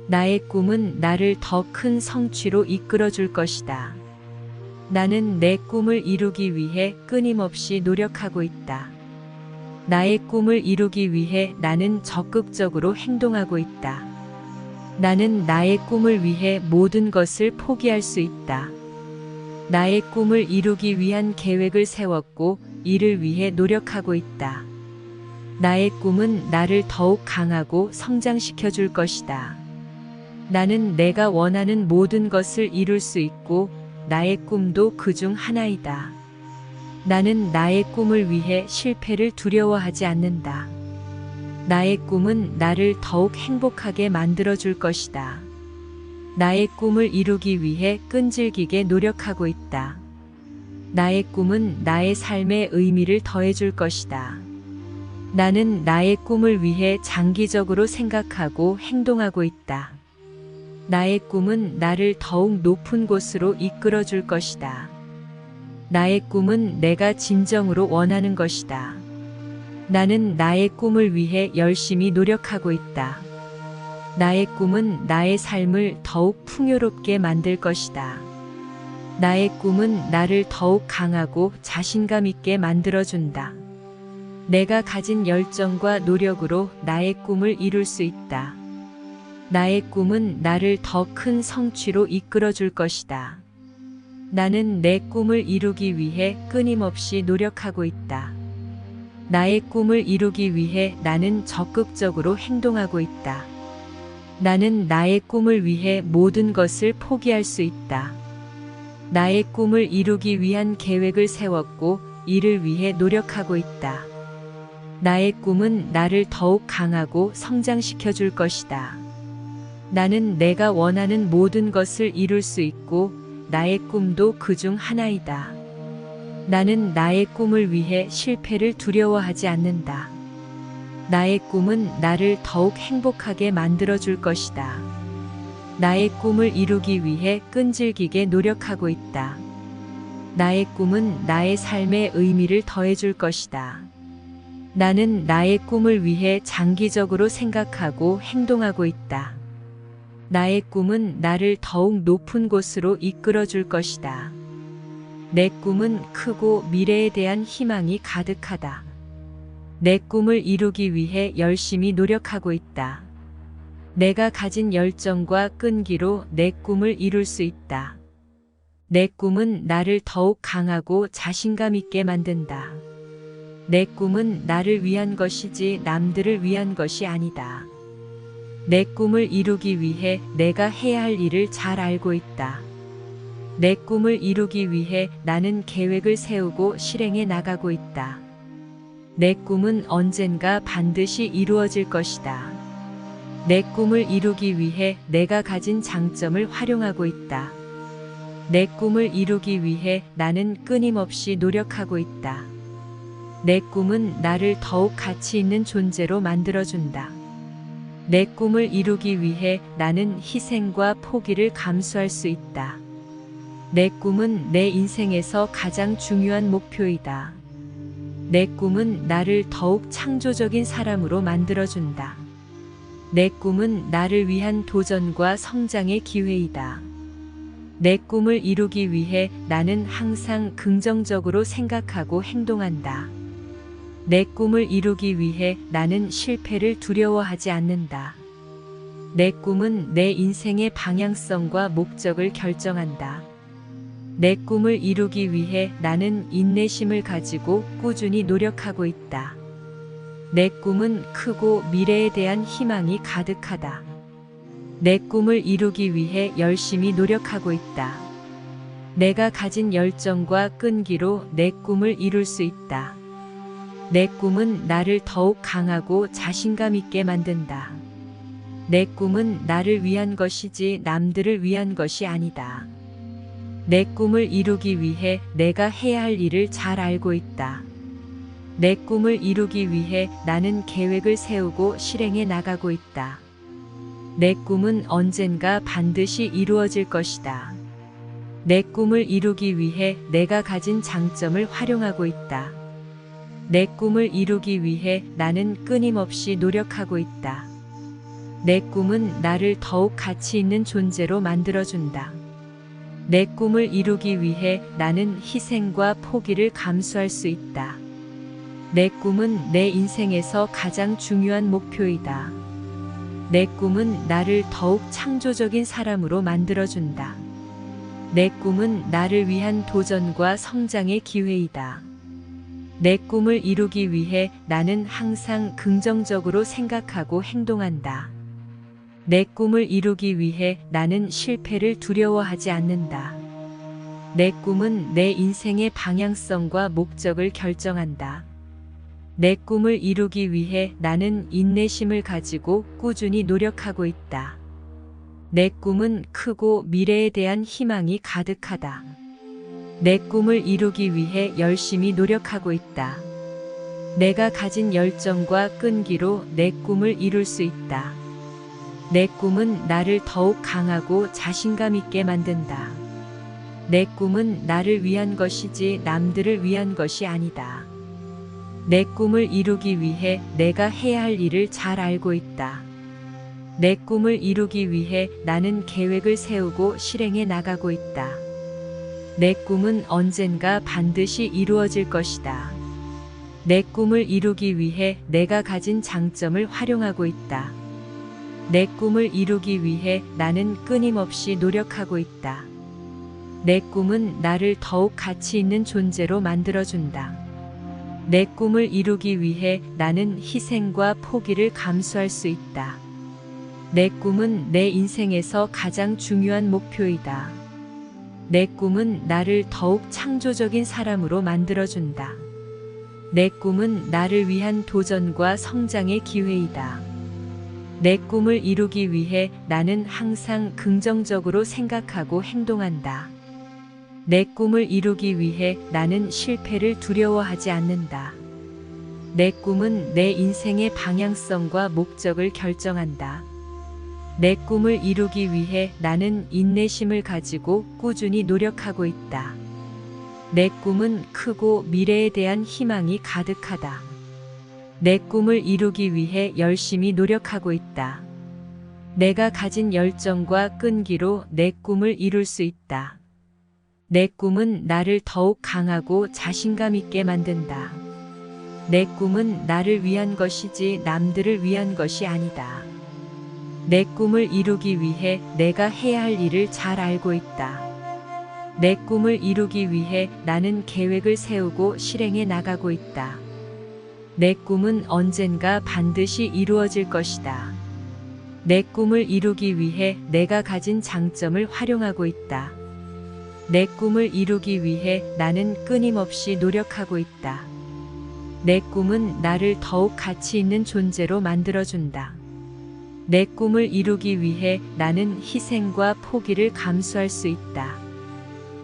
나의 꿈은 나를 더 큰 성취로 이끌어줄 것이다. 나는 내 꿈을 이루기 위해 끊임없이 노력하고 있다. 나의 꿈을 이루기 위해 나는 적극적으로 행동하고 있다. 나는 나의 꿈을 위해 모든 것을 포기할 수 있다. 나의 꿈을 이루기 위한 계획을 세웠고 이를 위해 노력하고 있다. 나의 꿈은 나를 더욱 강하고 성장시켜 줄 것이다. 나는 내가 원하는 모든 것을 이룰 수 있고 나의 꿈도 그중 하나이다. 나는 나의 꿈을 위해 실패를 두려워하지 않는다. 나의 꿈은 나를 더욱 행복하게 만들어 줄 것이다. 나의 꿈을 이루기 위해 끈질기게 노력하고 있다. 나의 꿈은 나의 삶에 의미를 더해줄 것이다. 나는 나의 꿈을 위해 장기적으로 생각하고 행동하고 있다. 나의 꿈은 나를 더욱 높은 곳으로 이끌어 줄 것이다. 나의 꿈은 내가 진정으로 원하는 것이다. 나는 나의 꿈을 위해 열심히 노력하고 있다. 나의 꿈은 나의 삶을 더욱 풍요롭게 만들 것이다. 나의 꿈은 나를 더욱 강하고 자신감 있게 만들어준다. 내가 가진 열정과 노력으로 나의 꿈을 이룰 수 있다. 나의 꿈은 나를 더 큰 성취로 이끌어 줄 것이다. 나는 내 꿈을 이루기 위해 끊임없이 노력하고 있다. 나의 꿈을 이루기 위해 나는 적극적으로 행동하고 있다. 나는 나의 꿈을 위해 모든 것을 포기할 수 있다. 나의 꿈을 이루기 위한 계획을 세웠고 이를 위해 노력하고 있다. 나의 꿈은 나를 더욱 강하고 성장시켜 줄 것이다. 나는 내가 원하는 모든 것을 이룰 수 있고 나의 꿈도 그중 하나이다. 나는 나의 꿈을 위해 실패를 두려워하지 않는다. 나의 꿈은 나를 더욱 행복하게 만들어 줄 것이다. 나의 꿈을 이루기 위해 끈질기게 노력하고 있다. 나의 꿈은 나의 삶에 의미를 더해 줄 것이다. 나는 나의 꿈을 위해 장기적으로 생각하고 행동하고 있다. 나의 꿈은 나를 더욱 높은 곳으로 이끌어 줄 것이다. 내 꿈은 크고 미래에 대한 희망이 가득하다. 내 꿈을 이루기 위해 열심히 노력하고 있다. 내가 가진 열정과 끈기로 내 꿈을 이룰 수 있다. 내 꿈은 나를 더욱 강하고 자신감 있게 만든다. 내 꿈은 나를 위한 것이지 남들을 위한 것이 아니다. 내 꿈을 이루기 위해 내가 해야 할 일을 잘 알고 있다. 내 꿈을 이루기 위해 나는 계획을 세우고 실행해 나가고 있다. 내 꿈은 언젠가 반드시 이루어질 것이다. 내 꿈을 이루기 위해 내가 가진 장점을 활용하고 있다. 내 꿈을 이루기 위해 나는 끊임없이 노력하고 있다. 내 꿈은 나를 더욱 가치 있는 존재로 만들어준다. 내 꿈을 이루기 위해 나는 희생과 포기를 감수할 수 있다. 내 꿈은 내 인생에서 가장 중요한 목표이다. 내 꿈은 나를 더욱 창조적인 사람으로 만들어준다. 내 꿈은 나를 위한 도전과 성장의 기회이다. 내 꿈을 이루기 위해 나는 항상 긍정적으로 생각하고 행동한다. 내 꿈을 이루기 위해 나는 실패를 두려워하지 않는다. 내 꿈은 내 인생의 방향성과 목적을 결정한다. 내 꿈을 이루기 위해 나는 인내심을 가지고 꾸준히 노력하고 있다. 내 꿈은 크고 미래에 대한 희망이 가득하다. 내 꿈을 이루기 위해 열심히 노력하고 있다. 내가 가진 열정과 끈기로 내 꿈을 이룰 수 있다. 내 꿈은 나를 더욱 강하고 자신감 있게 만든다. 내 꿈은 나를 위한 것이지 남들을 위한 것이 아니다. 내 꿈을 이루기 위해 내가 해야 할 일을 잘 알고 있다. 내 꿈을 이루기 위해 나는 계획을 세우고 실행해 나가고 있다. 내 꿈은 언젠가 반드시 이루어질 것이다. 내 꿈을 이루기 위해 내가 가진 장점을 활용하고 있다. 내 꿈을 이루기 위해 나는 끊임없이 노력하고 있다. 내 꿈은 나를 더욱 가치 있는 존재로 만들어준다. 내 꿈을 이루기 위해 나는 희생과 포기를 감수할 수 있다. 내 꿈은 내 인생에서 가장 중요한 목표이다. 내 꿈은 나를 더욱 창조적인 사람으로 만들어준다. 내 꿈은 나를 위한 도전과 성장의 기회이다. 내 꿈을 이루기 위해 나는 항상 긍정적으로 생각하고 행동한다. 내 꿈을 이루기 위해 나는 실패를 두려워하지 않는다. 내 꿈은 내 인생의 방향성과 목적을 결정한다. 내 꿈을 이루기 위해 나는 인내심을 가지고 꾸준히 노력하고 있다. 내 꿈은 크고 미래에 대한 희망이 가득하다. 내 꿈을 이루기 위해 열심히 노력하고 있다. 내가 가진 열정과 끈기로 내 꿈을 이룰 수 있다. 내 꿈은 나를 더욱 강하고 자신감 있게 만든다. 내 꿈은 나를 위한 것이지 남들을 위한 것이 아니다. 내 꿈을 이루기 위해 내가 해야 할 일을 잘 알고 있다. 내 꿈을 이루기 위해 나는 계획을 세우고 실행해 나가고 있다. 내 꿈은 언젠가 반드시 이루어질 것이다. 내 꿈을 이루기 위해 내가 가진 장점을 활용하고 있다. 내 꿈을 이루기 위해 나는 끊임없이 노력하고 있다. 내 꿈은 나를 더욱 가치 있는 존재로 만들어준다. 내 꿈을 이루기 위해 나는 희생과 포기를 감수할 수 있다. 내 꿈은 내 인생에서 가장 중요한 목표이다. 내 꿈은 나를 더욱 창조적인 사람으로 만들어준다. 내 꿈은 나를 위한 도전과 성장의 기회이다. 내 꿈을 이루기 위해 나는 항상 긍정적으로 생각하고 행동한다. 내 꿈을 이루기 위해 나는 실패를 두려워하지 않는다. 내 꿈은 내 인생의 방향성과 목적을 결정한다. 내 꿈을 이루기 위해 나는 인내심을 가지고 꾸준히 노력하고 있다. 내 꿈은 크고 미래에 대한 희망이 가득하다. 내 꿈을 이루기 위해 열심히 노력하고 있다. 내가 가진 열정과 끈기로 내 꿈을 이룰 수 있다. 내 꿈은 나를 더욱 강하고 자신감 있게 만든다. 내 꿈은 나를 위한 것이지 남들을 위한 것이 아니다. 내 꿈을 이루기 위해 내가 해야 할 일을 잘 알고 있다. 내 꿈을 이루기 위해 나는 계획을 세우고 실행해 나가고 있다. 내 꿈은 언젠가 반드시 이루어질 것이다. 내 꿈을 이루기 위해 내가 가진 장점을 활용하고 있다. 내 꿈을 이루기 위해 나는 끊임없이 노력하고 있다. 내 꿈은 나를 더욱 가치 있는 존재로 만들어준다. 내 꿈을 이루기 위해 나는 희생과 포기를 감수할 수 있다.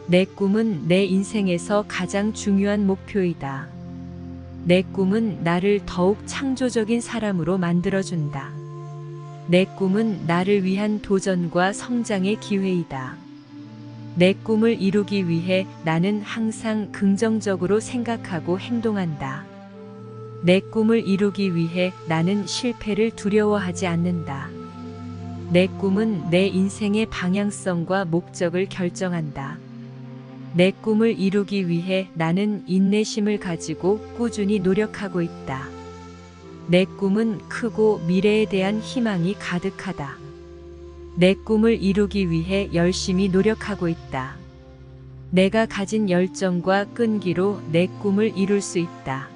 내 꿈은 내 인생에서 가장 중요한 목표이다. 내 꿈은 나를 더욱 창조적인 사람으로 만들어준다. 내 꿈은 나를 위한 도전과 성장의 기회이다. 내 꿈을 이루기 위해 나는 항상 긍정적으로 생각하고 행동한다. 내 꿈을 이루기 위해 나는 실패를 두려워하지 않는다. 내 꿈은 내 인생의 방향성과 목적을 결정한다. 내 꿈을 이루기 위해 나는 인내심을 가지고 꾸준히 노력하고 있다. 내 꿈은 크고 미래에 대한 희망이 가득하다. 내 꿈을 이루기 위해 열심히 노력하고 있다. 내가 가진 열정과 끈기로 내 꿈을 이룰 수 있다.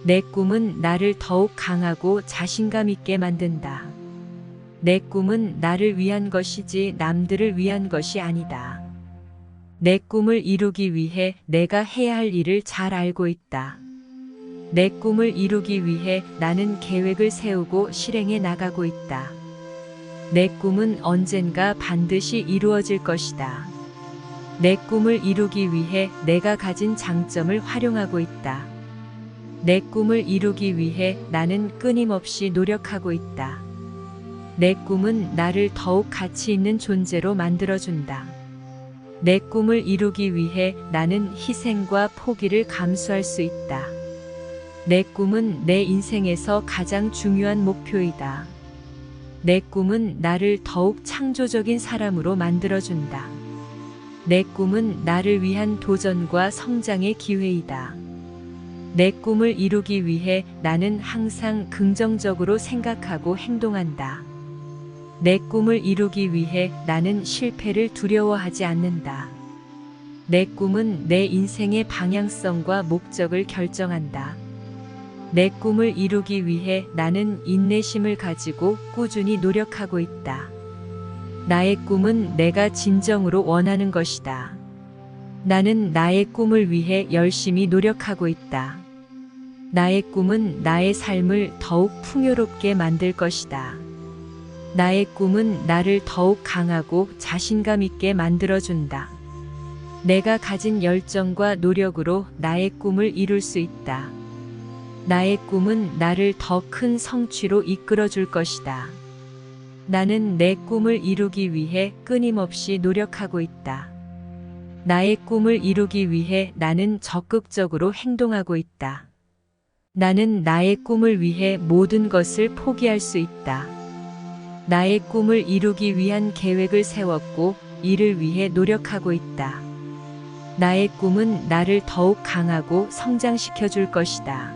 내 꿈은 나를 더욱 강하고 자신감 있게 만든다. 내 꿈은 나를 위한 것이지 남들을 위한 것이 아니다. 내 꿈을 이루기 위해 내가 해야 할 일을 잘 알고 있다. 내 꿈을 이루기 위해 나는 계획을 세우고 실행해 나가고 있다. 내 꿈은 언젠가 반드시 이루어질 것이다. 내 꿈을 이루기 위해 내가 가진 장점을 활용하고 있다. 내 꿈을 이루기 위해 나는 끊임없이 노력하고 있다. 내 꿈은 나를 더욱 가치 있는 존재로 만들어준다. 내 꿈을 이루기 위해 나는 희생과 포기를 감수할 수 있다. 내 꿈은 내 인생에서 가장 중요한 목표이다. 내 꿈은 나를 더욱 창조적인 사람으로 만들어준다. 내 꿈은 나를 위한 도전과 성장의 기회이다. 내 꿈을 이루기 위해 나는 항상 긍정적으로 생각하고 행동한다. 내 꿈을 이루기 위해 나는 실패를 두려워하지 않는다. 내 꿈은 내 인생의 방향성과 목적을 결정한다. 내 꿈을 이루기 위해 나는 인내심을 가지고 꾸준히 노력하고 있다. 나의 꿈은 내가 진정으로 원하는 것이다. 나는 나의 꿈을 위해 열심히 노력하고 있다. 나의 꿈은 나의 삶을 더욱 풍요롭게 만들 것이다. 나의 꿈은 나를 더욱 강하고 자신감 있게 만들어준다. 내가 가진 열정과 노력으로 나의 꿈을 이룰 수 있다. 나의 꿈은 나를 더 큰 성취로 이끌어 줄 것이다. 나는 내 꿈을 이루기 위해 끊임없이 노력하고 있다. 나의 꿈을 이루기 위해 나는 적극적으로 행동하고 있다. 나는 나의 꿈을 위해 모든 것을 포기할 수 있다. 나의 꿈을 이루기 위한 계획을 세웠고 이를 위해 노력하고 있다. 나의 꿈은 나를 더욱 강하고 성장시켜 줄 것이다.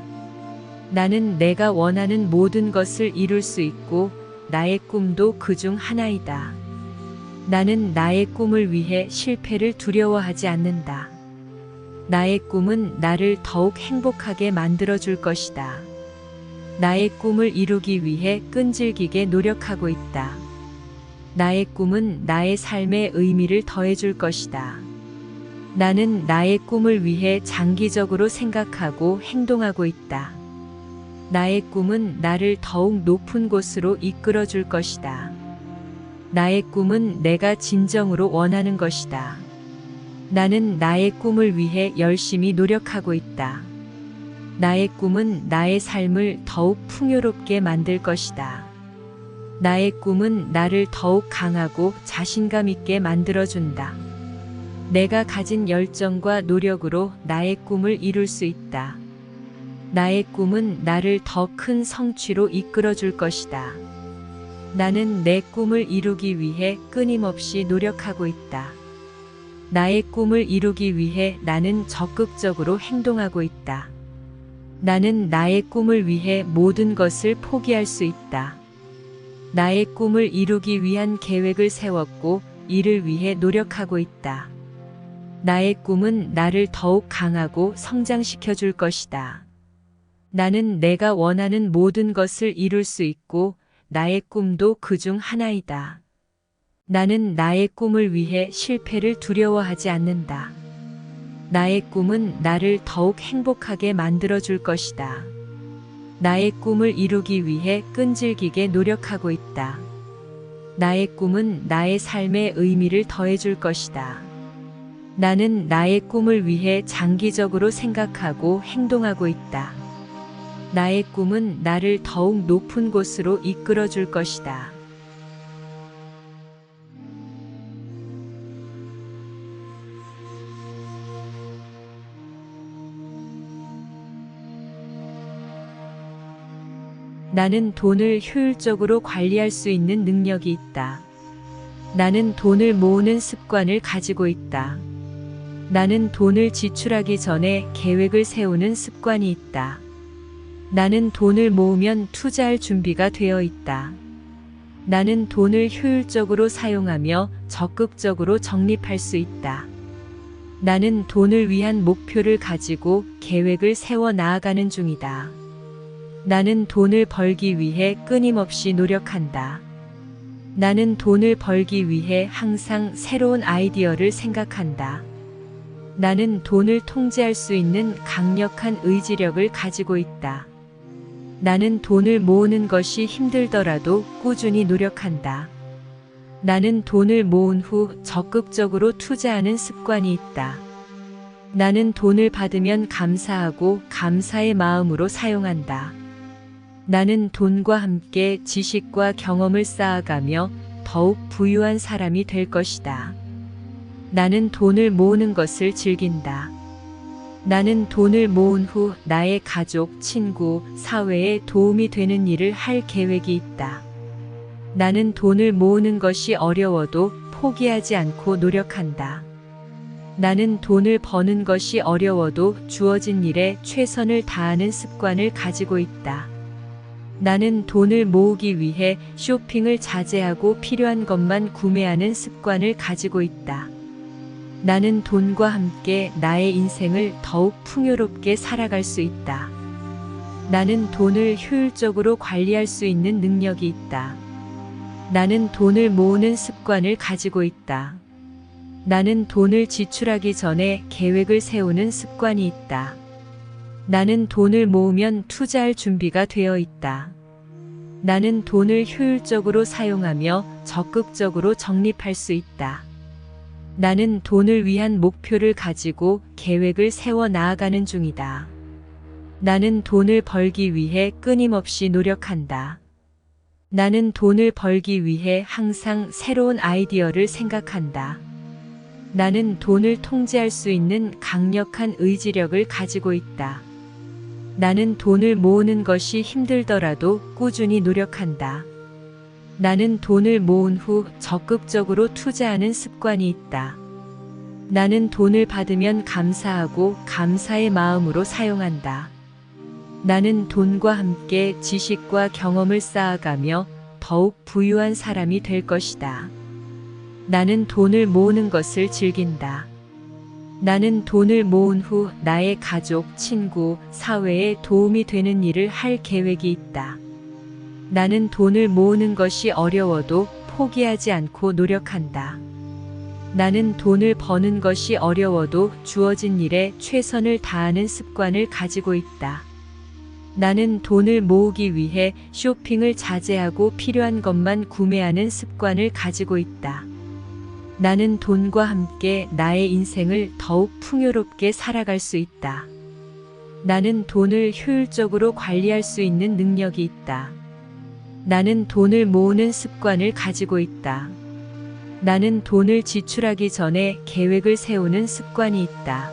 나는 내가 원하는 모든 것을 이룰 수 있고 나의 꿈도 그중 하나이다. 나는 나의 꿈을 위해 실패를 두려워하지 않는다. 나의 꿈은 나를 더욱 행복하게 만들어 줄 것이다. 나의 꿈을 이루기 위해 끈질기게 노력하고 있다. 나의 꿈은 나의 삶에 의미를 더해 줄 것이다. 나는 나의 꿈을 위해 장기적으로 생각하고 행동하고 있다. 나의 꿈은 나를 더욱 높은 곳으로 이끌어 줄 것이다. 나의 꿈은 내가 진정으로 원하는 것이다. 나는 나의 꿈을 위해 열심히 노력하고 있다. 나의 꿈은 나의 삶을 더욱 풍요롭게 만들 것이다. 나의 꿈은 나를 더욱 강하고 자신감 있게 만들어준다. 내가 가진 열정과 노력으로 나의 꿈을 이룰 수 있다. 나의 꿈은 나를 더 큰 성취로 이끌어 줄 것이다. 나는 내 꿈을 이루기 위해 끊임없이 노력하고 있다. 나의 꿈을 이루기 위해 나는 적극적으로 행동하고 있다. 나는 나의 꿈을 위해 모든 것을 포기할 수 있다. 나의 꿈을 이루기 위한 계획을 세웠고 이를 위해 노력하고 있다. 나의 꿈은 나를 더욱 강하고 성장시켜 줄 것이다. 나는 내가 원하는 모든 것을 이룰 수 있고 나의 꿈도 그중 하나이다. 나는 나의 꿈을 위해 실패를 두려워하지 않는다. 나의 꿈은 나를 더욱 행복하게 만들어 줄 것이다. 나의 꿈을 이루기 위해 끈질기게 노력하고 있다. 나의 꿈은 나의 삶에 의미를 더해 줄 것이다. 나는 나의 꿈을 위해 장기적으로 생각하고 행동하고 있다. 나의 꿈은 나를 더욱 높은 곳으로 이끌어 줄 것이다. 나는 돈을 효율적으로 관리할 수 있는 능력이 있다. 나는 돈을 모으는 습관을 가지고 있다. 나는 돈을 지출하기 전에 계획을 세우는 습관이 있다. 나는 돈을 모으면 투자할 준비가 되어 있다. 나는 돈을 효율적으로 사용하며 적극적으로 적립할 수 있다. 나는 돈을 위한 목표를 가지고 계획을 세워 나아가는 중이다. 나는 돈을 벌기 위해 끊임없이 노력한다. 나는 돈을 벌기 위해 항상 새로운 아이디어를 생각한다. 나는 돈을 통제할 수 있는 강력한 의지력을 가지고 있다. 나는 돈을 모으는 것이 힘들더라도 꾸준히 노력한다. 나는 돈을 모은 후 적극적으로 투자하는 습관이 있다. 나는 돈을 받으면 감사하고 감사의 마음으로 사용한다. 나는 돈과 함께 지식과 경험을 쌓아가며 더욱 부유한 사람이 될 것이다. 나는 돈을 모으는 것을 즐긴다. 나는 돈을 모은 후 나의 가족, 친구, 사회에 도움이 되는 일을 할 계획이 있다. 나는 돈을 모으는 것이 어려워도 포기하지 않고 노력한다. 나는 돈을 버는 것이 어려워도 주어진 일에 최선을 다하는 습관을 가지고 있다. 나는 돈을 모으기 위해 쇼핑을 자제하고 필요한 것만 구매하는 습관을 가지고 있다. 나는 돈과 함께 나의 인생을 더욱 풍요롭게 살아갈 수 있다. 나는 돈을 효율적으로 관리할 수 있는 능력이 있다. 나는 돈을 모으는 습관을 가지고 있다. 나는 돈을 지출하기 전에 계획을 세우는 습관이 있다. 나는 돈을 모으면 투자할 준비가 되어 있다. 나는 돈을 효율적으로 사용하며 적극적으로 적립할 수 있다. 나는 돈을 위한 목표를 가지고 계획을 세워 나아가는 중이다. 나는 돈을 벌기 위해 끊임없이 노력한다. 나는 돈을 벌기 위해 항상 새로운 아이디어를 생각한다. 나는 돈을 통제할 수 있는 강력한 의지력을 가지고 있다. 나는 돈을 모으는 것이 힘들더라도 꾸준히 노력한다. 나는 돈을 모은 후 적극적으로 투자하는 습관이 있다. 나는 돈을 받으면 감사하고 감사의 마음으로 사용한다. 나는 돈과 함께 지식과 경험을 쌓아가며 더욱 부유한 사람이 될 것이다. 나는 돈을 모으는 것을 즐긴다. 나는 돈을 모은 후 나의 가족, 친구, 사회에 도움이 되는 일을 할 계획이 있다. 나는 돈을 모으는 것이 어려워도 포기하지 않고 노력한다. 나는 돈을 버는 것이 어려워도 주어진 일에 최선을 다하는 습관을 가지고 있다. 나는 돈을 모으기 위해 쇼핑을 자제하고 필요한 것만 구매하는 습관을 가지고 있다. 나는 돈과 함께 나의 인생을 더욱 풍요롭게 살아갈 수 있다. 나는 돈을 효율적으로 관리할 수 있는 능력이 있다. 나는 돈을 모으는 습관을 가지고 있다. 나는 돈을 지출하기 전에 계획을 세우는 습관이 있다.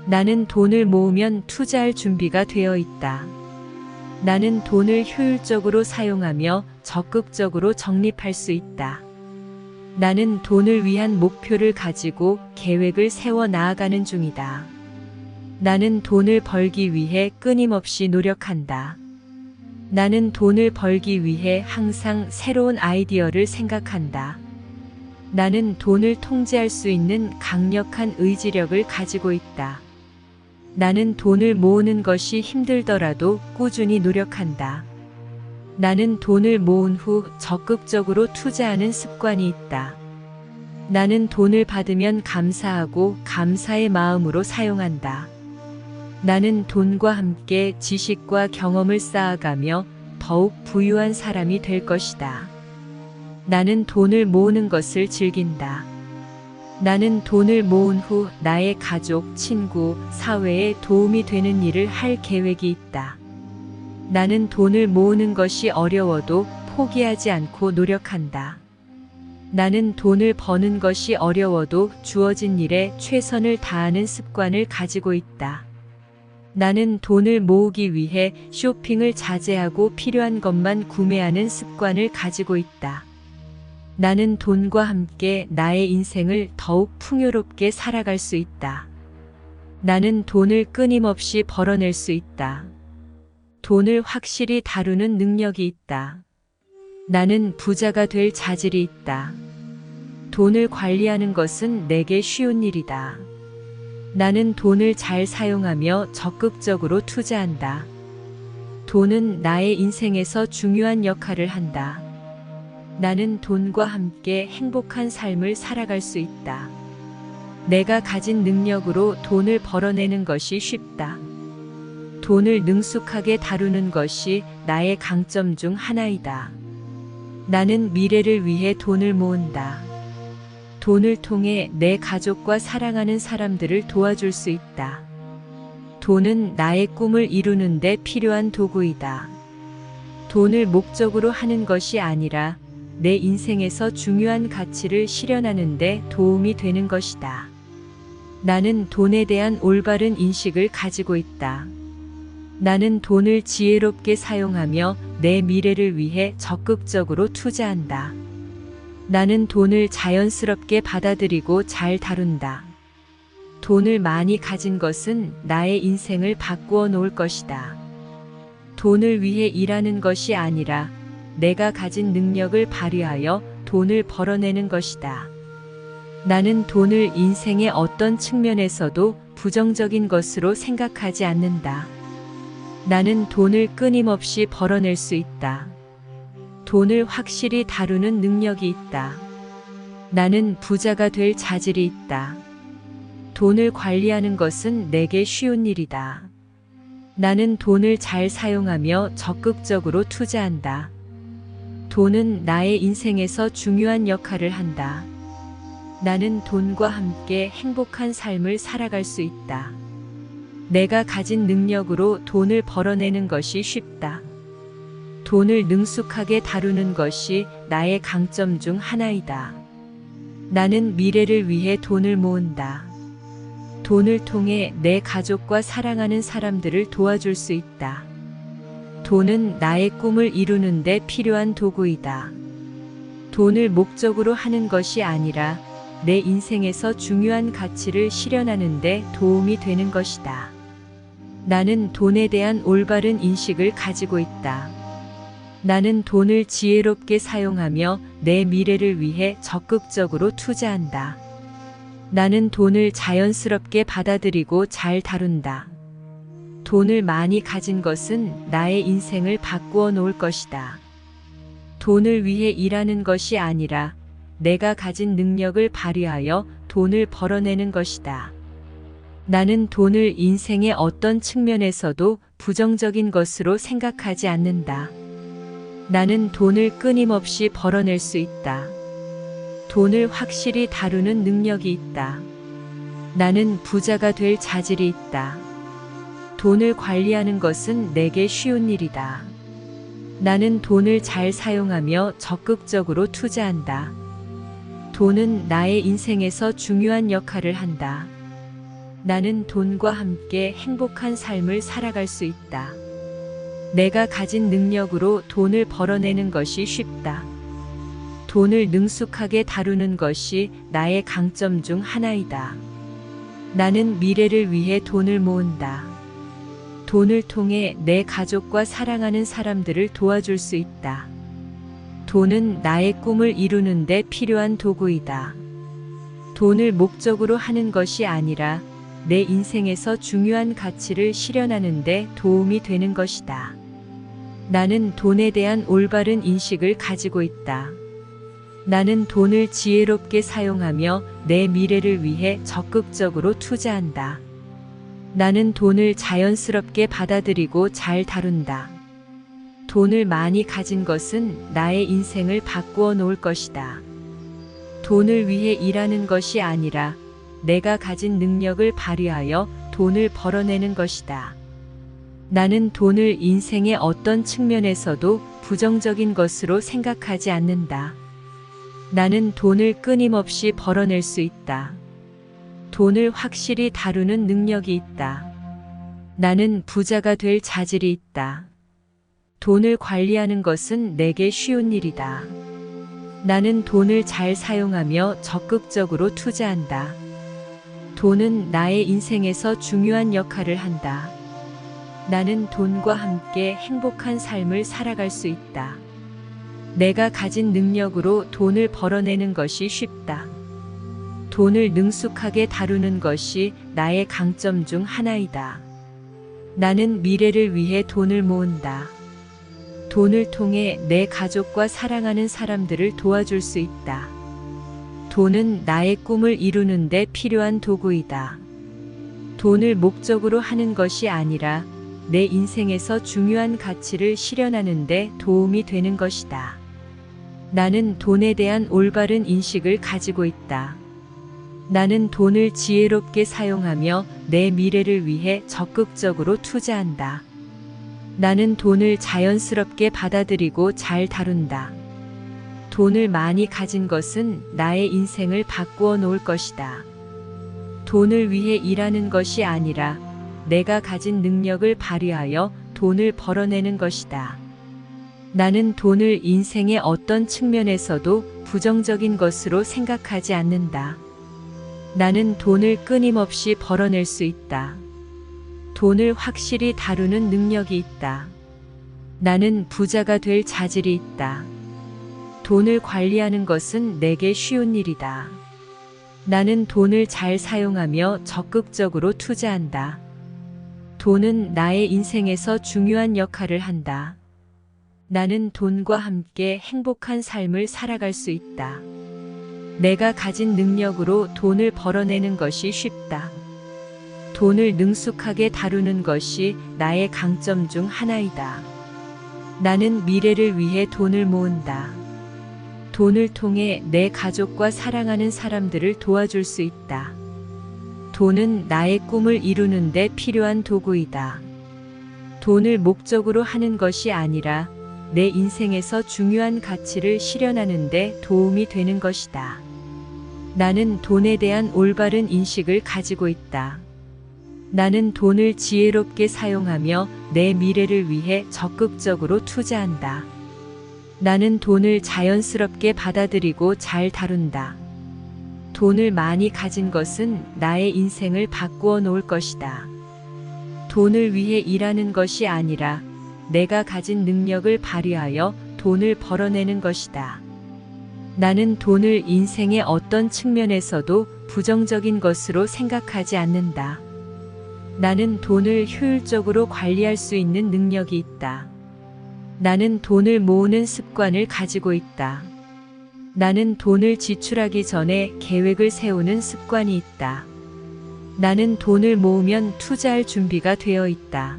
나는 돈을 모으면 투자할 준비가 되어 있다. 나는 돈을 효율적으로 사용하며 적극적으로 적립할 수 있다. 나는 돈을 위한 목표를 가지고 계획을 세워 나아가는 중이다. 나는 돈을 벌기 위해 끊임없이 노력한다. 나는 돈을 벌기 위해 항상 새로운 아이디어를 생각한다. 나는 돈을 통제할 수 있는 강력한 의지력을 가지고 있다. 나는 돈을 모으는 것이 힘들더라도 꾸준히 노력한다. 나는 돈을 모은 후 적극적으로 투자하는 습관이 있다. 나는 돈을 받으면 감사하고 감사의 마음으로 사용한다. 나는 돈과 함께 지식과 경험을 쌓아가며 더욱 부유한 사람이 될 것이다. 나는 돈을 모으는 것을 즐긴다. 나는 돈을 모은 후 나의 가족, 친구, 사회에 도움이 되는 일을 할 계획이 있다. 나는 돈을 모으는 것이 어려워도 포기하지 않고 노력한다. 나는 돈을 버는 것이 어려워도 주어진 일에 최선을 다하는 습관을 가지고 있다. 나는 돈을 모으기 위해 쇼핑을 자제하고 필요한 것만 구매하는 습관을 가지고 있다. 나는 돈과 함께 나의 인생을 더욱 풍요롭게 살아갈 수 있다. 나는 돈을 끊임없이 벌어낼 수 있다. 돈을 확실히 다루는 능력이 있다. 나는 부자가 될 자질이 있다. 돈을 관리하는 것은 내게 쉬운 일이다. 나는 돈을 잘 사용하며 적극적으로 투자한다. 돈은 나의 인생에서 중요한 역할을 한다. 나는 돈과 함께 행복한 삶을 살아갈 수 있다. 내가 가진 능력으로 돈을 벌어내는 것이 쉽다. 돈을 능숙하게 다루는 것이 나의 강점 중 하나이다. 나는 미래를 위해 돈을 모은다. 돈을 통해 내 가족과 사랑하는 사람들을 도와줄 수 있다. 돈은 나의 꿈을 이루는 데 필요한 도구이다. 돈을 목적으로 하는 것이 아니라 내 인생에서 중요한 가치를 실현하는 데 도움이 되는 것이다. 나는 돈에 대한 올바른 인식을 가지고 있다. 나는 돈을 지혜롭게 사용하며 내 미래를 위해 적극적으로 투자한다. 나는 돈을 자연스럽게 받아들이고 잘 다룬다. 돈을 많이 가진 것은 나의 인생을 바꾸어 놓을 것이다. 돈을 위해 일하는 것이 아니라 내가 가진 능력을 발휘하여 돈을 벌어내는 것이다. 나는 돈을 인생의 어떤 측면에서도 부정적인 것으로 생각하지 않는다. 나는 돈을 끊임없이 벌어낼 수 있다. 돈을 확실히 다루는 능력이 있다. 나는 부자가 될 자질이 있다. 돈을 관리하는 것은 내게 쉬운 일이다. 나는 돈을 잘 사용하며 적극적으로 투자한다. 돈은 나의 인생에서 중요한 역할을 한다. 나는 돈과 함께 행복한 삶을 살아갈 수 있다. 내가 가진 능력으로 돈을 벌어내는 것이 쉽다. 돈을 능숙하게 다루는 것이 나의 강점 중 하나이다. 나는 미래를 위해 돈을 모은다. 돈을 통해 내 가족과 사랑하는 사람들을 도와줄 수 있다. 돈은 나의 꿈을 이루는 데 필요한 도구이다. 돈을 목적으로 하는 것이 아니라 내 인생에서 중요한 가치를 실현하는 데 도움이 되는 것이다. 나는 돈에 대한 올바른 인식을 가지고 있다. 나는 돈을 지혜롭게 사용하며 내 미래를 위해 적극적으로 투자한다. 나는 돈을 자연스럽게 받아들이고 잘 다룬다. 돈을 많이 가진 것은 나의 인생을 바꾸어 놓을 것이다. 돈을 위해 일하는 것이 아니라 내가 가진 능력을 발휘하여 돈을 벌어내는 것이다. 나는 돈을 인생의 어떤 측면에서도 부정적인 것으로 생각하지 않는다. 나는 돈을 끊임없이 벌어낼 수 있다. 돈을 확실히 다루는 능력이 있다. 나는 부자가 될 자질이 있다. 돈을 관리하는 것은 내게 쉬운 일이다. 나는 돈을 잘 사용하며 적극적으로 투자한다. 돈은 나의 인생에서 중요한 역할을 한다. 나는 돈과 함께 행복한 삶을 살아갈 수 있다. 내가 가진 능력으로 돈을 벌어내는 것이 쉽다. 돈을 능숙하게 다루는 것이 나의 강점 중 하나이다. 나는 미래를 위해 돈을 모은다. 돈을 통해 내 가족과 사랑하는 사람들을 도와줄 수 있다. 돈은 나의 꿈을 이루는 데 필요한 도구이다. 돈을 목적으로 하는 것이 아니라 내 인생에서 중요한 가치를 실현하는 데 도움이 되는 것이다. 나는 돈에 대한 올바른 인식을 가지고 있다. 나는 돈을 지혜롭게 사용하며 내 미래를 위해 적극적으로 투자한다. 나는 돈을 자연스럽게 받아들이고 잘 다룬다. 돈을 많이 가진 것은 나의 인생을 바꾸어 놓을 것이다. 돈을 위해 일하는 것이 아니라 내가 가진 능력을 발휘하여 돈을 벌어내는 것이다. 나는 돈을 인생의 어떤 측면에서도 부정적인 것으로 생각하지 않는다. 나는 돈을 끊임없이 벌어낼 수 있다. 돈을 확실히 다루는 능력이 있다. 나는 부자가 될 자질이 있다. 돈을 관리하는 것은 내게 쉬운 일이다. 나는 돈을 잘 사용하며 적극적으로 투자한다. 돈은 나의 인생에서 중요한 역할을 한다. 나는 돈과 함께 행복한 삶을 살아갈 수 있다. 내가 가진 능력으로 돈을 벌어내는 것이 쉽다. 돈을 능숙하게 다루는 것이 나의 강점 중 하나이다. 나는 미래를 위해 돈을 모은다. 돈을 통해 내 가족과 사랑하는 사람들을 도와줄 수 있다. 돈은 나의 꿈을 이루는 데 필요한 도구이다. 돈을 목적으로 하는 것이 아니라 내 인생에서 중요한 가치를 실현하는 데 도움이 되는 것이다. 나는 돈에 대한 올바른 인식을 가지고 있다. 나는 돈을 지혜롭게 사용하며 내 미래를 위해 적극적으로 투자한다. 나는 돈을 자연스럽게 받아들이고 잘 다룬다. 돈을 많이 가진 것은 나의 인생을 바꾸어 놓을 것이다. 돈을 위해 일하는 것이 아니라 내가 가진 능력을 발휘하여 돈을 벌어내는 것이다. 나는 돈을 인생의 어떤 측면에서도 부정적인 것으로 생각하지 않는다. 나는 돈을 끊임없이 벌어낼 수 있다. 돈을 확실히 다루는 능력이 있다. 나는 부자가 될 자질이 있다. 돈을 관리하는 것은 내게 쉬운 일이다. 나는 돈을 잘 사용하며 적극적으로 투자한다. 돈은 나의 인생에서 중요한 역할을 한다. 나는 돈과 함께 행복한 삶을 살아갈 수 있다. 내가 가진 능력으로 돈을 벌어내는 것이 쉽다. 돈을 능숙하게 다루는 것이 나의 강점 중 하나이다. 나는 미래를 위해 돈을 모은다. 돈을 통해 내 가족과 사랑하는 사람들을 도와줄 수 있다. 돈은 나의 꿈을 이루는 데 필요한 도구이다. 돈을 목적으로 하는 것이 아니라 내 인생에서 중요한 가치를 실현하는 데 도움이 되는 것이다. 나는 돈에 대한 올바른 인식을 가지고 있다. 나는 돈을 지혜롭게 사용하며 내 미래를 위해 적극적으로 투자한다. 나는 돈을 자연스럽게 받아들이고 잘 다룬다. 돈을 많이 가진 것은 나의 인생을 바꾸어 놓을 것이다. 돈을 위해 일하는 것이 아니라 내가 가진 능력을 발휘하여 돈을 벌어내는 것이다. 나는 돈을 인생의 어떤 측면에서도 부정적인 것으로 생각하지 않는다. 나는 돈을 효율적으로 관리할 수 있는 능력이 있다. 나는 돈을 모으는 습관을 가지고 있다. 나는 돈을 지출하기 전에 계획을 세우는 습관이 있다. 나는 돈을 모으면 투자할 준비가 되어 있다.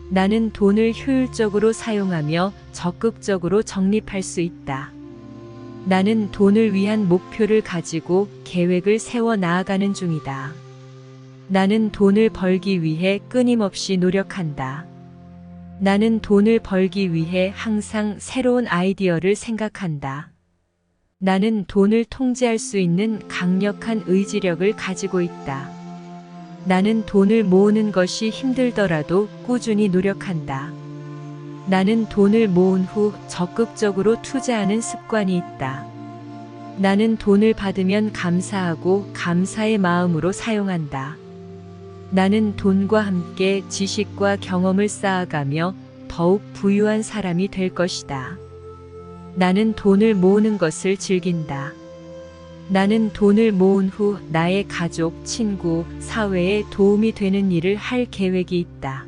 나는 돈을 효율적으로 사용하며 적극적으로 적립할 수 있다. 나는 돈을 위한 목표를 가지고 계획을 세워 나아가는 중이다. 나는 돈을 벌기 위해 끊임없이 노력한다. 나는 돈을 벌기 위해 항상 새로운 아이디어를 생각한다. 나는 돈을 통제할 수 있는 강력한 의지력을 가지고 있다. 나는 돈을 모으는 것이 힘들더라도 꾸준히 노력한다. 나는 돈을 모은 후 적극적으로 투자하는 습관이 있다. 나는 돈을 받으면 감사하고 감사의 마음으로 사용한다. 나는 돈과 함께 지식과 경험을 쌓아가며 더욱 부유한 사람이 될 것이다. 나는 돈을 모으는 것을 즐긴다. 나는 돈을 모은 후 나의 가족, 친구, 사회에 도움이 되는 일을 할 계획이 있다.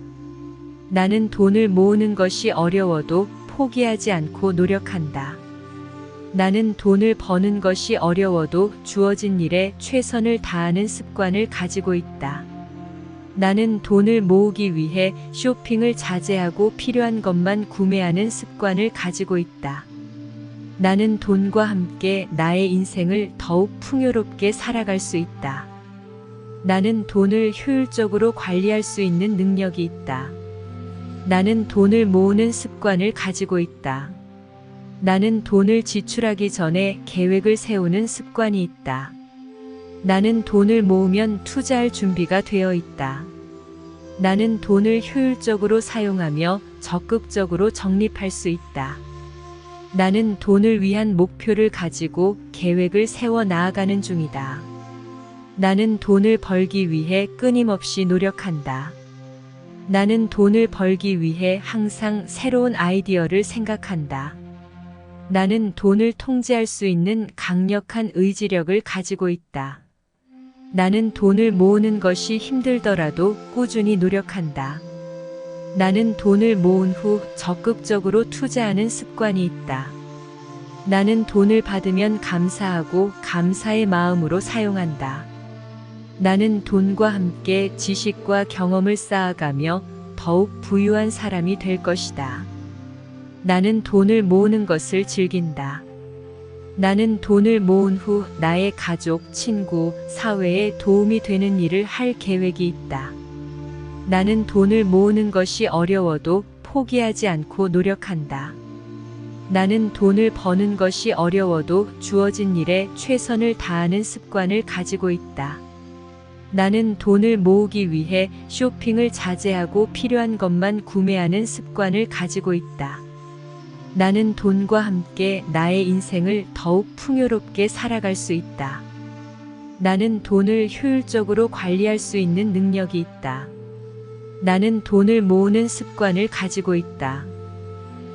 나는 돈을 모으는 것이 어려워도 포기하지 않고 노력한다. 나는 돈을 버는 것이 어려워도 주어진 일에 최선을 다하는 습관을 가지고 있다. 나는 돈을 모으기 위해 쇼핑을 자제하고 필요한 것만 구매하는 습관을 가지고 있다. 나는 돈과 함께 나의 인생을 더욱 풍요롭게 살아갈 수 있다. 나는 돈을 효율적으로 관리할 수 있는 능력이 있다. 나는 돈을 모으는 습관을 가지고 있다. 나는 돈을 지출하기 전에 계획을 세우는 습관이 있다. 나는 돈을 모으면 투자할 준비가 되어 있다. 나는 돈을 효율적으로 사용하며 적극적으로 적립할 수 있다. 나는 돈을 위한 목표를 가지고 계획을 세워 나아가는 중이다. 나는 돈을 벌기 위해 끊임없이 노력한다. 나는 돈을 벌기 위해 항상 새로운 아이디어를 생각한다. 나는 돈을 통제할 수 있는 강력한 의지력을 가지고 있다. 나는 돈을 모으는 것이 힘들더라도 꾸준히 노력한다. 나는 돈을 모은 후 적극적으로 투자하는 습관이 있다. 나는 돈을 받으면 감사하고 감사의 마음으로 사용한다. 나는 돈과 함께 지식과 경험을 쌓아가며 더욱 부유한 사람이 될 것이다. 나는 돈을 모으는 것을 즐긴다. 나는 돈을 모은 후 나의 가족, 친구, 사회에 도움이 되는 일을 할 계획이 있다. 나는 돈을 모으는 것이 어려워도 포기하지 않고 노력한다. 나는 돈을 버는 것이 어려워도 주어진 일에 최선을 다하는 습관을 가지고 있다. 나는 돈을 모으기 위해 쇼핑을 자제하고 필요한 것만 구매하는 습관을 가지고 있다. 나는 돈과 함께 나의 인생을 더욱 풍요롭게 살아갈 수 있다. 나는 돈을 효율적으로 관리할 수 있는 능력이 있다. 나는 돈을 모으는 습관을 가지고 있다.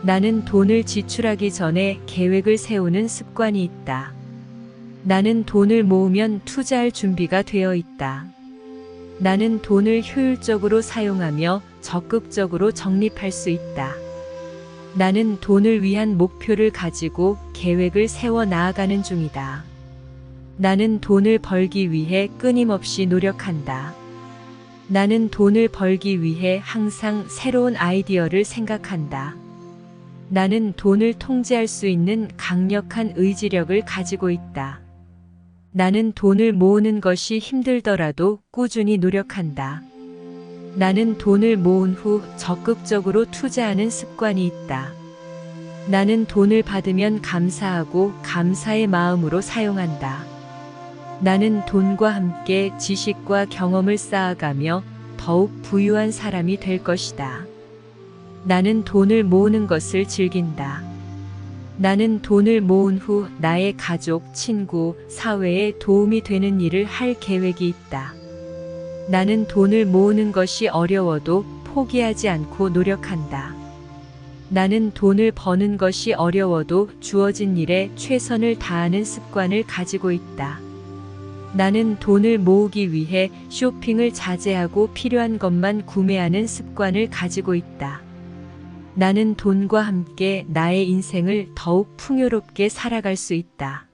나는 돈을 지출하기 전에 계획을 세우는 습관이 있다. 나는 돈을 모으면 투자할 준비가 되어 있다. 나는 돈을 효율적으로 사용하며 적극적으로 적립할 수 있다. 나는 돈을 위한 목표를 가지고 계획을 세워 나아가는 중이다. 나는 돈을 벌기 위해 끊임없이 노력한다. 나는 돈을 벌기 위해 항상 새로운 아이디어를 생각한다. 나는 돈을 통제할 수 있는 강력한 의지력을 가지고 있다. 나는 돈을 모으는 것이 힘들더라도 꾸준히 노력한다. 나는 돈을 모은 후 적극적으로 투자하는 습관이 있다. 나는 돈을 받으면 감사하고 감사의 마음으로 사용한다. 나는 돈과 함께 지식과 경험을 쌓아가며 더욱 부유한 사람이 될 것이다. 나는 돈을 모으는 것을 즐긴다. 나는 돈을 모은 후 나의 가족, 친구, 사회에 도움이 되는 일을 할 계획이 있다. 나는 돈을 모으는 것이 어려워도 포기하지 않고 노력한다. 나는 돈을 버는 것이 어려워도 주어진 일에 최선을 다하는 습관을 가지고 있다. 나는 돈을 모으기 위해 쇼핑을 자제하고 필요한 것만 구매하는 습관을 가지고 있다. 나는 돈과 함께 나의 인생을 더욱 풍요롭게 살아갈 수 있다.